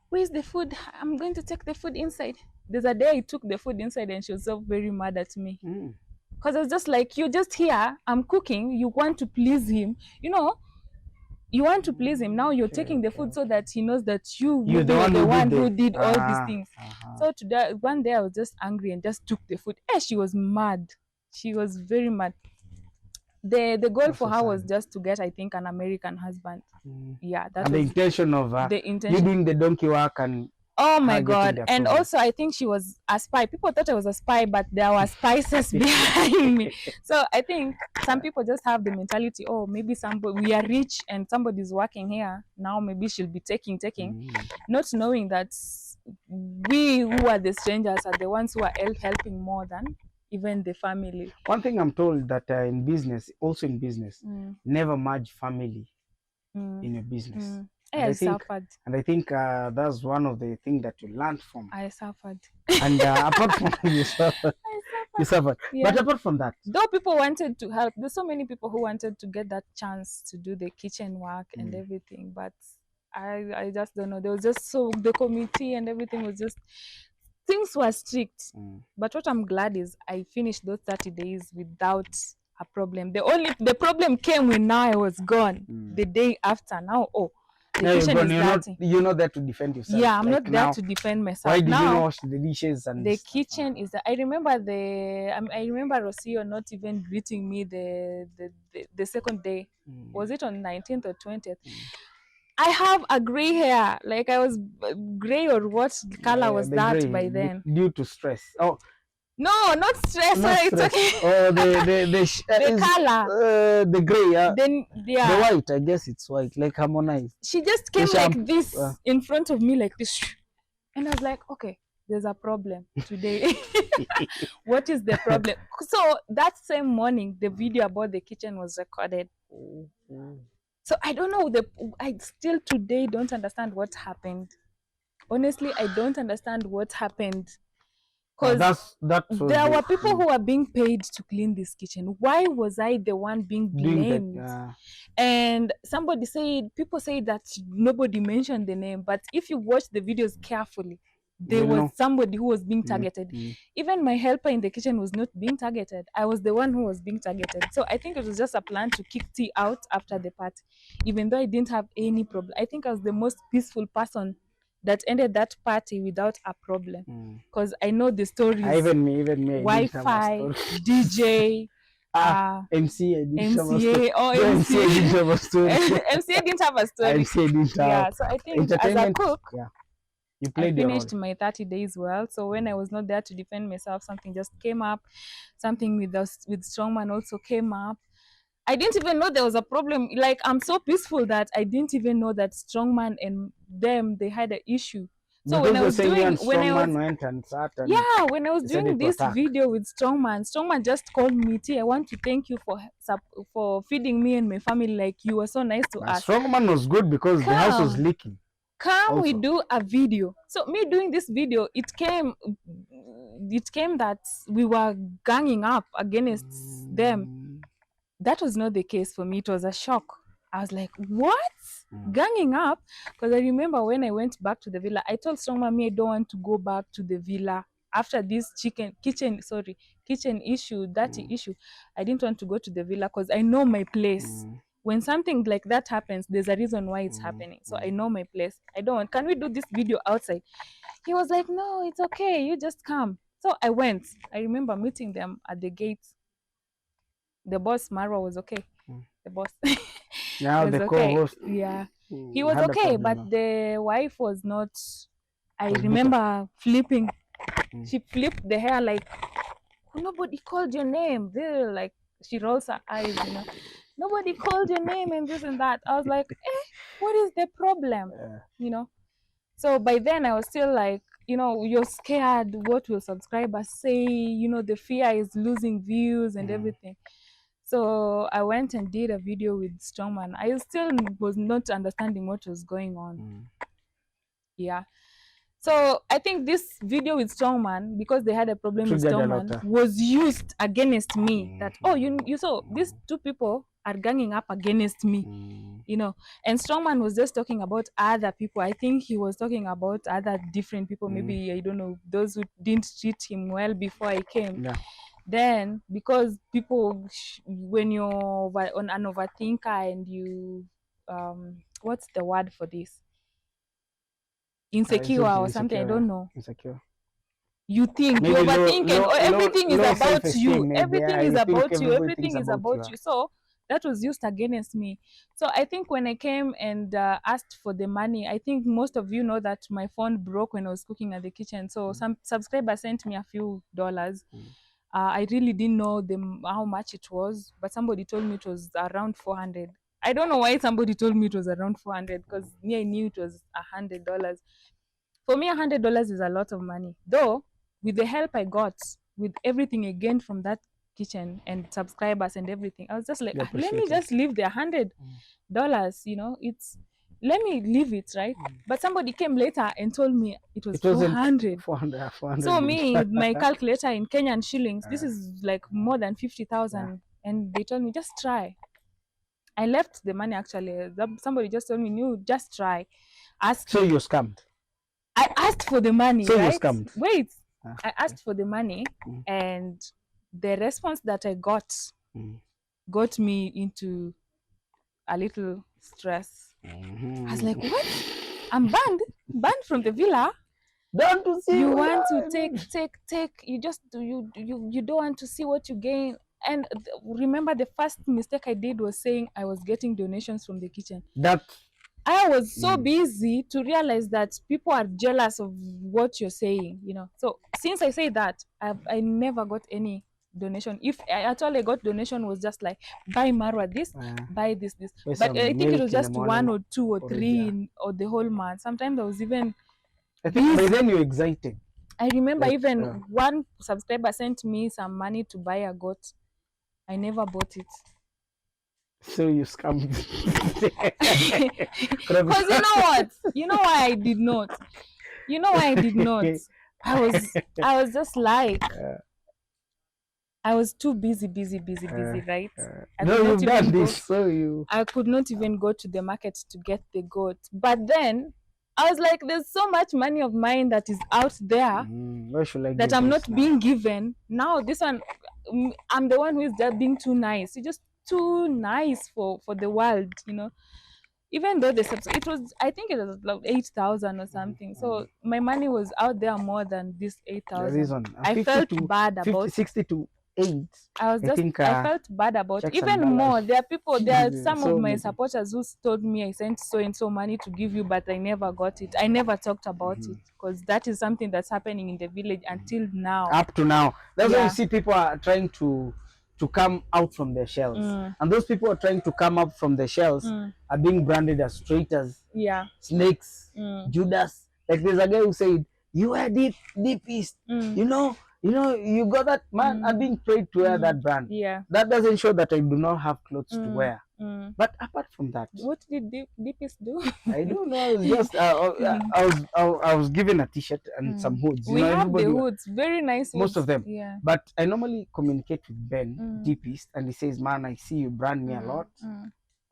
Where's the food? I'm going to take the food inside. There's a day I took the food inside and she was so very mad at me. Because I was just like, you're just here, I'm cooking, you want to please him. You know, you want to please him. Now you're taking the food so that he knows that you're the one who did all these things. So today, one day I was just angry and just took the food. She was mad. She was very mad. The goal for her was just to get, I think, an American husband. Yeah, that was the intention of you doing the donkey work and. Oh my God. And also I think she was a spy. People thought I was a spy, but there were spices behind me. So I think some people just have the mentality, oh, maybe we are rich and somebody's working here. Now maybe she'll be taking. Not knowing that we who are the strangers are the ones who are helping more than even the family. One thing I'm told that in business, never merge family in your business. And I think that's one of the things that you learned from. I suffered. And apart from you suffered. Yeah. But apart from that, though people wanted to help, there's so many people who wanted to get that chance to do the kitchen work and everything. But I just don't know. There was just the committee and everything was just, things were strict. But what I'm glad is I finished those 30 days without a problem. The problem came when now I was gone. The day after. Now, the kitchen is dirty. You're not there to defend yourself. Yeah, I'm not there to defend myself. Why did you not wash the dishes? And the kitchen is. I remember Rocio not even greeting me the second day. Was it on 19th or 20th? I have a gray hair. Like I was gray, or what color was that gray, by then? Due to stress. Oh. No, not stress. It's okay. Oh, the color. The gray. Then the white. I guess it's white, like Harmonize. She just came like this in front of me, like this, and I was like, okay, there's a problem today. What is the problem? So that same morning, the video about the kitchen was recorded. So I don't know. I still today don't understand what happened. Honestly, I don't understand what happened. Because that there were people who were being paid to clean this kitchen. Why was I the one being blamed? And people say that nobody mentioned the name, but if you watch the videos carefully, there was somebody who was being targeted. Even my helper in the kitchen was not being targeted. I was the one who was being targeted. So I think it was just a plan to kick T out after the party, even though I didn't have any problem. I think I was the most peaceful person that ended that party without a problem, because I know the stories. Even me, Wi-Fi, DJ, MCA didn't MCA, or MCA didn't have a story. MCA didn't have a story. MCA didn't have. So I think as a cook, you played I finished my 30 days well. So when I was not there to defend myself, something just came up. Something with Strongman also came up. I didn't even know there was a problem. Like, I'm so peaceful that I didn't even know that Strongman and them, they had an issue. So when I was doing this video with Strongman just called me, T, I want to thank you for feeding me and my family. Like, you were so nice to us. Strongman was good because the house was leaking. We do a video. So me doing this video, it came that we were ganging up against them. That was not the case for me. It was a shock. I was like, what? Ganging up? Because I remember when I went back to the villa, I told Strongman, me, I don't want to go back to the villa. After this kitchen issue, dirty issue, I didn't want to go to the villa because I know my place. When something like that happens, there's a reason why it's happening. So I know my place. I don't want, can we do this video outside? He was like, no, it's okay. You just come. So I went. I remember meeting them at the gate. The boss, Marwa, was okay. The boss. Now the co-host. Yeah. He was okay, but the wife was not. I remember flipping. She flipped the hair like, nobody called your name. They're like, she rolls her eyes, you know. Nobody called your name and this and that. I was like, what is the problem? You know. So by then I was still like, you know, you're scared. What will subscribers say? You know, the fear is losing views and everything. So I went and did a video with Strongman. I still was not understanding what was going on. Yeah. So I think this video with Strongman, because they had a problem with Strongman, was used against me. That, oh, you saw these two people are ganging up against me, you know. And Strongman was just talking about other people. I think he was talking about other different people. Maybe, I don't know, those who didn't treat him well before I came. Then, because people, when you're an overthinker and you, what's the word for this? Insecure or something, I don't know. Insecure. You think, you overthink, and everything is about you. Everything is about you. Everything is about you. So that was used against me. So I think when I came and asked for the money, I think most of you know that my phone broke when I was cooking at the kitchen. So some subscribers sent me a few dollars. I really didn't know how much it was, but somebody told me it was around 400. I don't know why somebody told me it was around 400, because me, I knew it was $100. For me, $100 is a lot of money. Though, with the help I got, with everything again from that kitchen and subscribers and everything, I was just like, let me just leave the $100. You know, let me leave it, right? But somebody came later and told me it was 400. 400. So me, my calculator in Kenyan shillings, this is like more than 50,000. And they told me, just try. I left the money actually. Somebody just told me, no, just try. So you scammed? I asked for the money, so right? You scammed? Wait. I asked for the money and the response that I got got me into a little stress. I was like, what? I'm banned from the villa. Don't to see you want to take. You just you don't want to see what you gain. And remember, the first mistake I did was saying I was getting donations from the kitchen. That I was so busy to realize that people are jealous of what you're saying, you know. So since I say that, I never got any donation. If at all I got donation, was just like, buy Marwa this, buy this. But I think it was just 1 or 2 or 3 or the whole month. Sometimes I was even. I think by then you're excited. I remember even one subscriber sent me some money to buy a goat. I never bought it. So you scammed. Because you know what? You know why I did not? I was just like, I was too busy, right? I No, could not you've done even this, go. so you. I could not even go to the market to get the goat. But then I was like, there's so much money of mine that is out there Where should I that give I'm this not now? being given. Now this one, I'm the one who is just being too nice. It's just too nice for the world, you know. Even though it was, I think it was like 8,000 or something. So my money was out there more than this This 8,000. one, I 50 felt to bad 50, about. 60 to 8. I was I just, think I felt bad about checks and even more. balance. There are some of So my many. supporters who told me I sent so and so money to give you, but I never got it. I never talked about it because that is something that's happening in the village until now. Up to now, that's why you Yeah. see people are trying to come out from their shells, and those people are trying to come up from their shells are being branded as traitors, Yeah. snakes, Judas. Like there's a guy who said, "You are deepest, you know, you got that man." I'm being paid to wear that brand. Yeah. That doesn't show that I do not have clothes to wear. But apart from that, What did Deepest do? I don't know. I was just I was given a T-shirt and some hoods. We have the everybody, hoods, very nice most hoods. of them. Yeah. But I normally communicate with Ben, Deep East, and he says, "Man, I see you brand me a lot.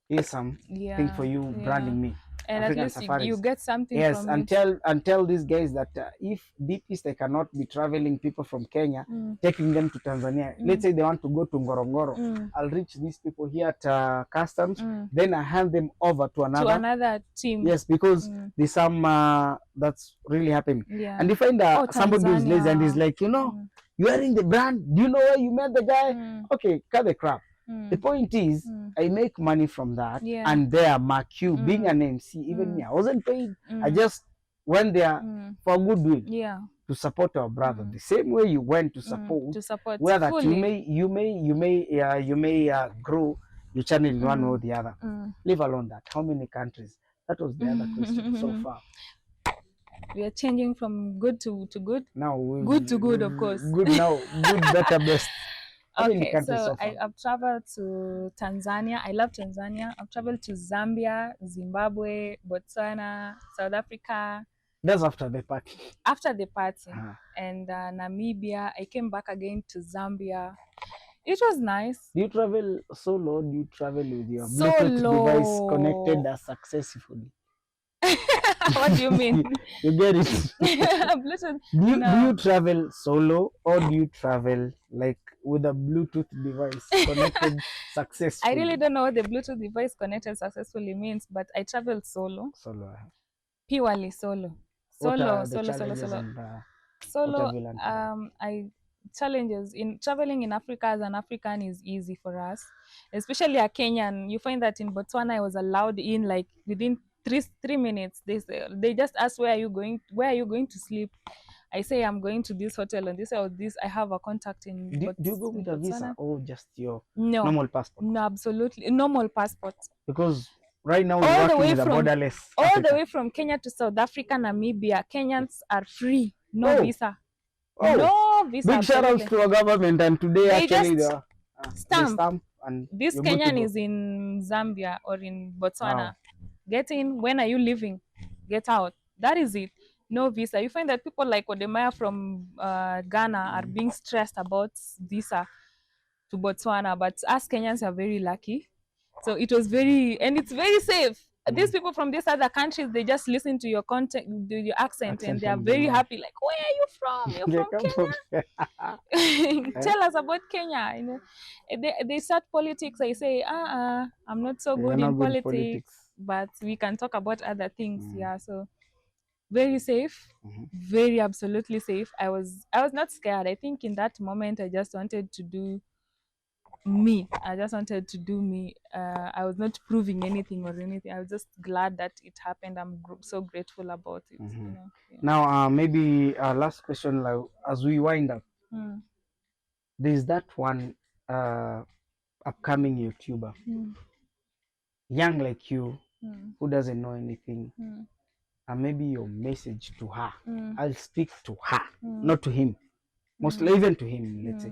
Here's some thing for you branding me." And African at least you Safaris. get something Yes, from and it. tell these guys that if Deep East I cannot be traveling people from Kenya, taking them to Tanzania. Let's say they want to go to Ngorongoro. I'll reach these people here at customs. Then I hand them over to another team. Yes, because there's some that's really happening. Yeah. And you find somebody who's lazy and is like, you're wearing the brand. Do you know where you met the guy? Okay, cut the crap. The point is, I make money from that, and there, Mark you being an MC, even me, I wasn't paid. I just went there for goodwill, to support our brother. The same way you went to support, where that fully. you may grow your channel in one way or the other. Leave alone that. How many countries? That was the other question so far. We are changing from good to good. Now good to good, of course. Good now, good better best. Okay, so I've traveled to Tanzania. I love Tanzania. I've traveled to Zambia, Zimbabwe, Botswana, South Africa. That's after the party. After the party. And Namibia. I came back again to Zambia. It was nice. Do you travel solo? Do you travel with your Bluetooth device connected successfully? What do you mean? You get it. Bluetooth. Do you travel solo or do you travel like with a Bluetooth device connected successfully? I really don't know what the Bluetooth device connected successfully means, but I traveled solo. Solo. Purely solo. Solo. Challenges in traveling in Africa as an African is easy for us, especially a Kenyan. You find that in Botswana I was allowed in like within 3 minutes. They just ask where are you going to sleep. I say I'm going to this hotel and this or this. I have a contact in. Do you go with a visa or just your normal passport? No, absolutely normal passport. Because right now we're working with a borderless all the way from Kenya to South Africa, Namibia. Kenyans are free, no visa. No visa. Big shout outs to our government, and today they actually just stamp and this Kenyan is in Zambia or in Botswana. Wow. Get in. When are you leaving? Get out. That is it. No visa. You find that people like Odemaya from Ghana are being stressed about visa to Botswana, but us Kenyans are very lucky. So it was it's very safe. These people from these other countries, they just listen to your content, your accent, and they are very happy. Like, where are you from? You're from Kenya. Tell us about Kenya. You know, they start politics. I say, I'm not so good in politics, but we can talk about other things. Yeah, so very safe, very absolutely safe. I was not scared. I think in that moment, I just wanted to do me. I just wanted to do me. I was not proving anything or anything. I was just glad that it happened. I'm so grateful about it. You know? Yeah. Now, maybe last question, like, as we wind up, there's that one upcoming YouTuber, young like you, who doesn't know anything, and maybe your message to her. I'll speak to her, not to him. Mostly even to him, let's say,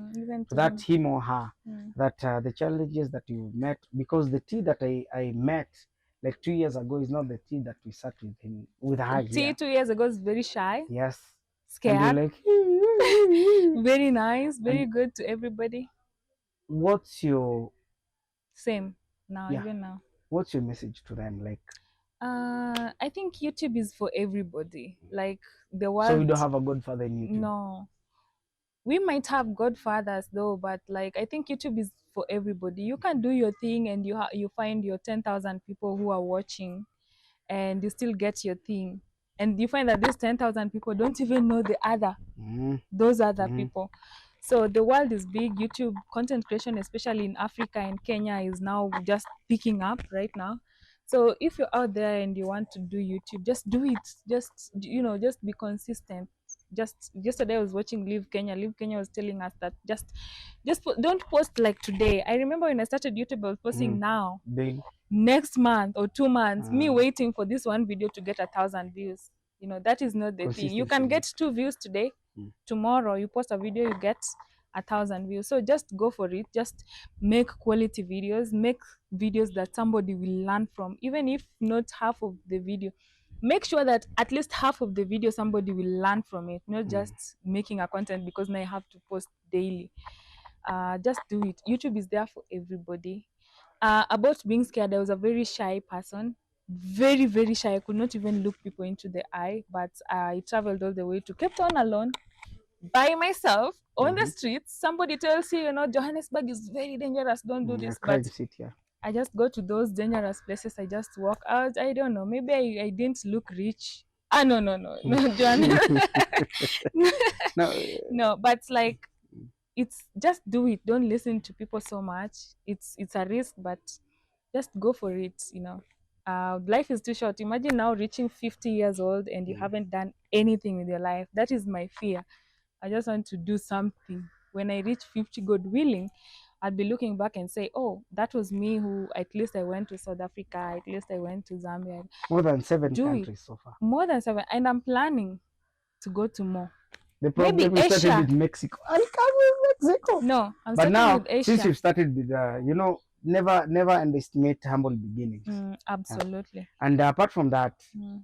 that him or her, that the challenges that you met, because the tea that I met like 2 years ago is not the tea that we sat with him, with her. Tea 2 years ago is very shy. Yes. And you're scared. like, Very nice, very and good to everybody. what's your, Same now, yeah, even now. what's your message to them? Like, I think YouTube is for everybody. Like the so we world, don't have a godfather in YouTube. no. We might have godfathers though, but like I think YouTube is for everybody. You can do your thing and you find your 10,000 people who are watching and you still get your thing. And you find that these 10,000 people don't even know the other Mm, those other mm, people. So the world is big. YouTube content creation, especially in Africa and Kenya, is now just picking up right now. So if you're out there and you want to do YouTube, just do it. Just just be consistent. Just yesterday I was watching Live Kenya. Live Kenya was telling us that don't post like today. I remember when I started YouTube, I was posting mm. now, Daily. next month or 2 months, me Uh, waiting for this one video to get 1,000 views. That is not the thing. You consistency, can man. get 2 views today, Mm. tomorrow you post a video, you get 1,000 views. So just go for it. Just make quality videos, make videos that somebody will learn from, even if not half of the video. Make sure that at least half of the video somebody will learn from it, not Mm. just making a content because now I have to post daily. Just do it. YouTube is there for everybody. About being scared, I was a very shy person, very very shy. I could not even look people into the eye, but I traveled all the way to Cape Town alone by myself on the Mm-hmm. streets. Somebody tells you, Johannesburg is very dangerous, don't do A this, but crime city, yeah. I just go to those dangerous places. I just walk out. I don't know, maybe I didn't look rich. No, no, no, no, John. No, No, but like, it's just do it. Don't listen to people so much. It's a risk, but just go for it. Life is too short. Imagine now reaching 50 years old and you mm. haven't done anything with your life. That is my fear. I just want to do something. When I reach 50, God willing, I'll be looking back and say, oh, that was me who at least I went to South Africa, at least I went to Zambia. More than 7 Do it. countries so far. More than 7. And I'm planning to go to more. The Maybe problem we started Asia. with Mexico. I'll come with Mexico. No, I'm But starting now, with Asia. since you've started with, never underestimate humble beginnings. Absolutely. And apart from that,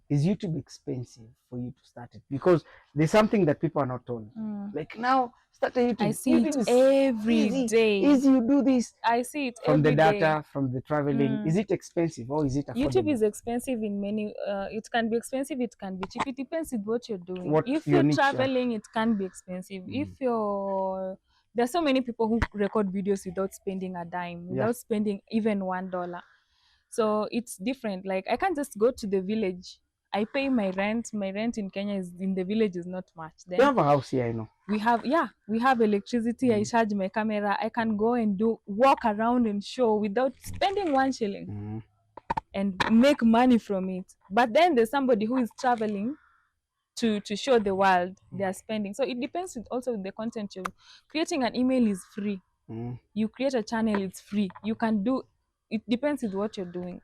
is YouTube expensive for you to start it? Because there's something that people are not told. Like now, start a YouTube. I see it every day. Easy, you do this. I see it From the every data, day. from the traveling. Is it expensive or is it affordable? YouTube is expensive in many. It can be expensive. It can be cheap. It depends with what you're doing. If your you're niche, traveling, it can be expensive. If you're There's so many people who record videos without spending a dime, without spending even $1. So it's different. Like I can't just go to the village. I pay my rent. My rent in Kenya is in the village is not much. Then we have a house here, I know. we have electricity. I charge my camera. I can go and walk around and show without spending 1 shilling and make money from it. But then there's somebody who is traveling to show the world. They are spending. So it depends also with the content you're creating. An email is free. You create a channel, it's free. You can do it. Depends with what you're doing.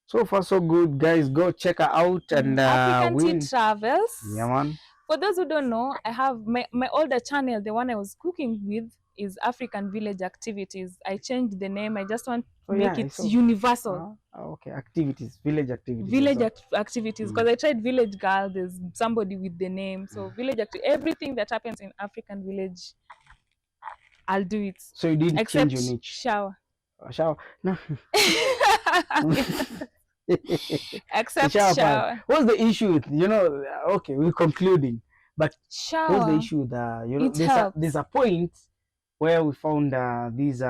So far so good, guys. Go check her out and African Tea win. Travels. Yeah, man. For those who don't know, I have my older channel, the one I was cooking with, is African Village Activities. I changed the name. I just want to make it universal. Okay, activities, village activities. Village activities, because I tried Village Girl. There's somebody with the name, so everything that happens in African village, I'll do it. So you didn't except change your niche. Shower. Shower. No. Except shower. What's the issue with okay, we're concluding, but shower, what's the issue with there's a point where we found these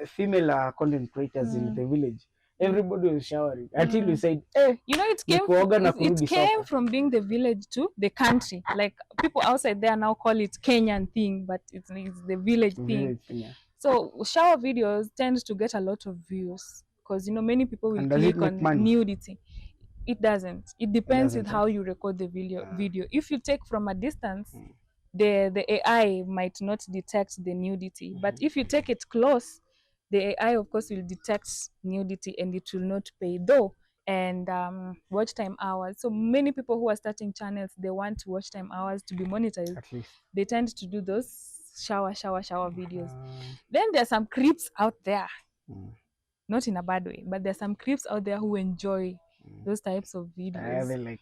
female content creators in the village. Everybody was showering until we said, hey, it came from being the village to the country. Like people outside there now call it Kenyan thing, but it's the village thing. Yeah. So shower videos tend to get a lot of views because many people will click on nudity. It doesn't. It depends with how you record the video. If you take from a distance, the AI might not detect the nudity. But if you take it close, the AI of course will detect nudity and it will not pay though. And watch time hours. So many people who are starting channels, they want watch time hours to be monetized. At least. They tend to do those shower videos. Then there's some creeps out there, not in a bad way, but there's some creeps out there who enjoy those types of videos.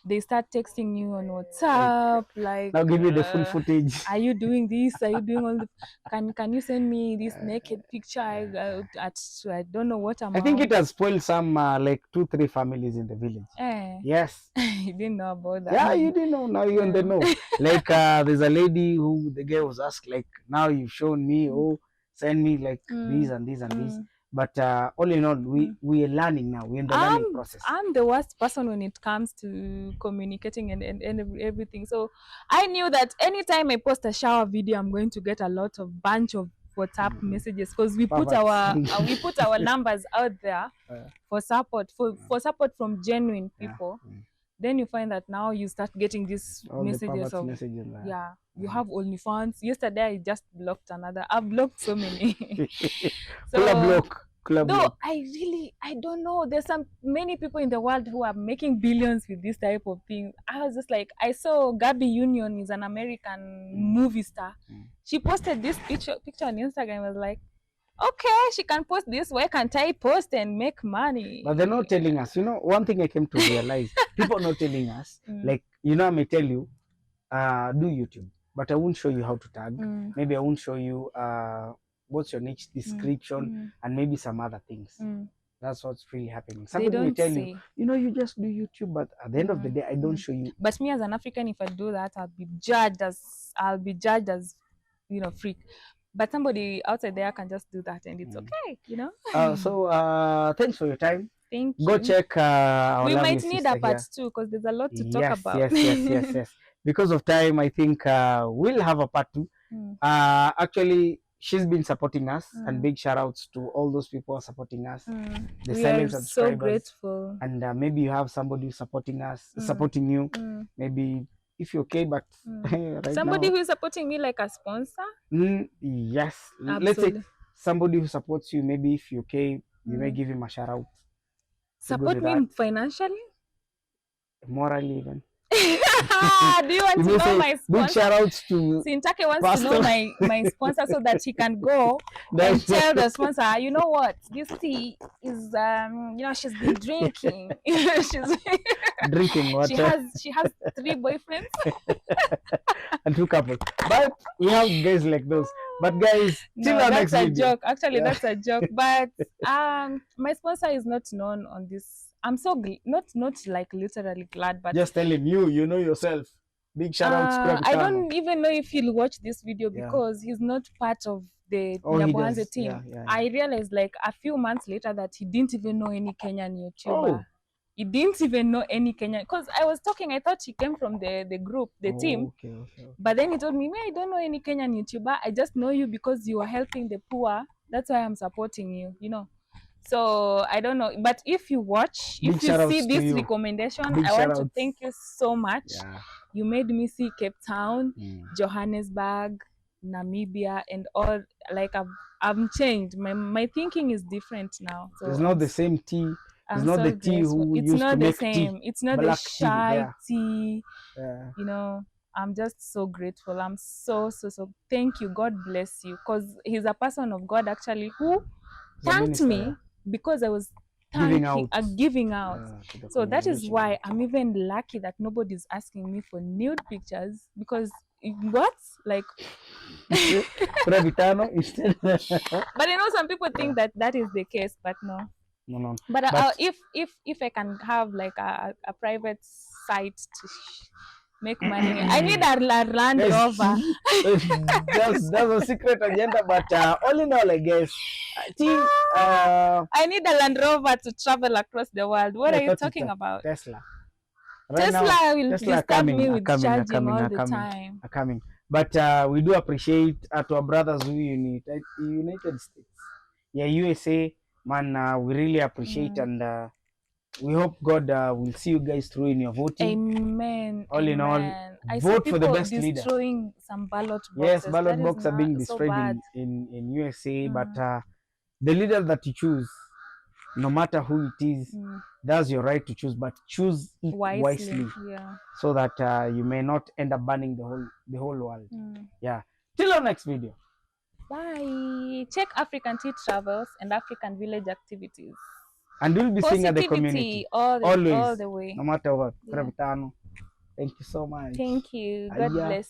they start texting you on WhatsApp, like now give me the full footage. are you doing this? Are you doing all the? Can you send me this naked picture? I don't know what I think amount. it has spoiled some like 2-3 families in the village. Yes. You didn't know about that. Yeah, you didn't know. Now you Yeah. know. Like there's a lady who the guy was asked like, now you've shown me, oh, send me like these and these and these. But all in all, we are learning now. We're in the learning process. I'm the worst person when it comes to communicating and everything. So I knew that anytime I post a shower video, I'm going to get a lot of bunch of WhatsApp messages because we put our numbers out there for support for support from genuine people. Then you find that now you start getting these all messages the of messages, you have OnlyFans. Yesterday I just blocked another. I've blocked so many. So though I don't know. There's many people in the world who are making billions with this type of thing. I was just like, I saw Gabby Union is an American movie star. She posted this picture on Instagram. I was like, okay, she can post this. Why can't I post and make money? But they're not telling us. You know, one thing I came to realize, people are not telling us. Like, you know, I may tell you, do YouTube, but I won't show you how to tag. Maybe I won't show you what's your niche description and maybe some other things. That's what's really happening. Somebody may tell you, you know, you just do YouTube, but at the end of the day, I don't show you. But me as an African, if I do that, I'll be judged as you know, freak. But somebody outside there can just do that and it's okay, you know. So thanks for your time. Thank you. Go check our we lovely might need a part here. 2 because there's a lot to talk about. Yes. Because of time, I think we'll have a part 2. Actually, she's been supporting us, and big shout outs to all those people supporting us. The silent subscribers. So grateful. And maybe you have somebody supporting us, supporting you. Maybe if you're okay, but right somebody now, who is supporting me like a sponsor. Yes, absolutely. Let's say somebody who supports you. Maybe if you're okay, you may give him a shout out. Support me financially, morally even. Do you want to know my sponsor? Big shout outs to Sintake wants to know my sponsor so that he can go and tell the sponsor, you know what, this tea is you know, she's been drinking. She's drinking water. She has 3 boyfriends and 2 couples. But we have guys like those. But guys, till our next video. Joke. Actually, that's a joke. But my sponsor is not known on this. I'm so not like literally glad, but just telling you, you know yourself. Big shout out. I don't even know if he'll watch this video because he's not part of the Nyabuanze team. I realized like a few months later that he didn't even know any Kenyan YouTuber. He didn't even know any Kenyan, because I was talking, I thought he came from the group, the team. Okay. But then he told me, I don't know any Kenyan YouTuber. I just know you because you are helping the poor. That's why I'm supporting you, you know. So I don't know, but if you watch, if you see this recommendation, I want to thank you so much. You made me see Cape Town, Johannesburg, Namibia, and all. Like I've changed. My thinking is different now. So it's not the same tea. It's not the tea who used to make tea. It's not the shy tea. You know, I'm just so grateful. I'm so thank you. God bless you, because he's a person of God actually who thanked me because I was giving out. So that is why I'm even lucky that nobody's asking me for nude pictures, because what, like but I know some people think that is the case, but no. But if I can have like a private site to make money, I need a Land Rover. That's a secret agenda, but all in all, I guess I need a Land Rover to travel across the world. What are you talking about? Tesla. Right Tesla will disturb me with charging all the time. Coming. But we do appreciate to our brothers who United States, USA, man. We really appreciate and we hope God will see you guys through in your voting. Amen. All in all, vote for the best leader. Destroying some ballot boxes. Yes, ballot boxes are being destroyed in USA, but the leader that you choose, no matter who it is, that's your right to choose, but choose it wisely so that you may not end up banning the whole world. Till our next video. Bye. Check African Tea Travels and African Village Activities. and we'll be seeing at the community Positivity all always, the way. no matter what. Yeah. Thank you so much. Thank you. God Aya. bless.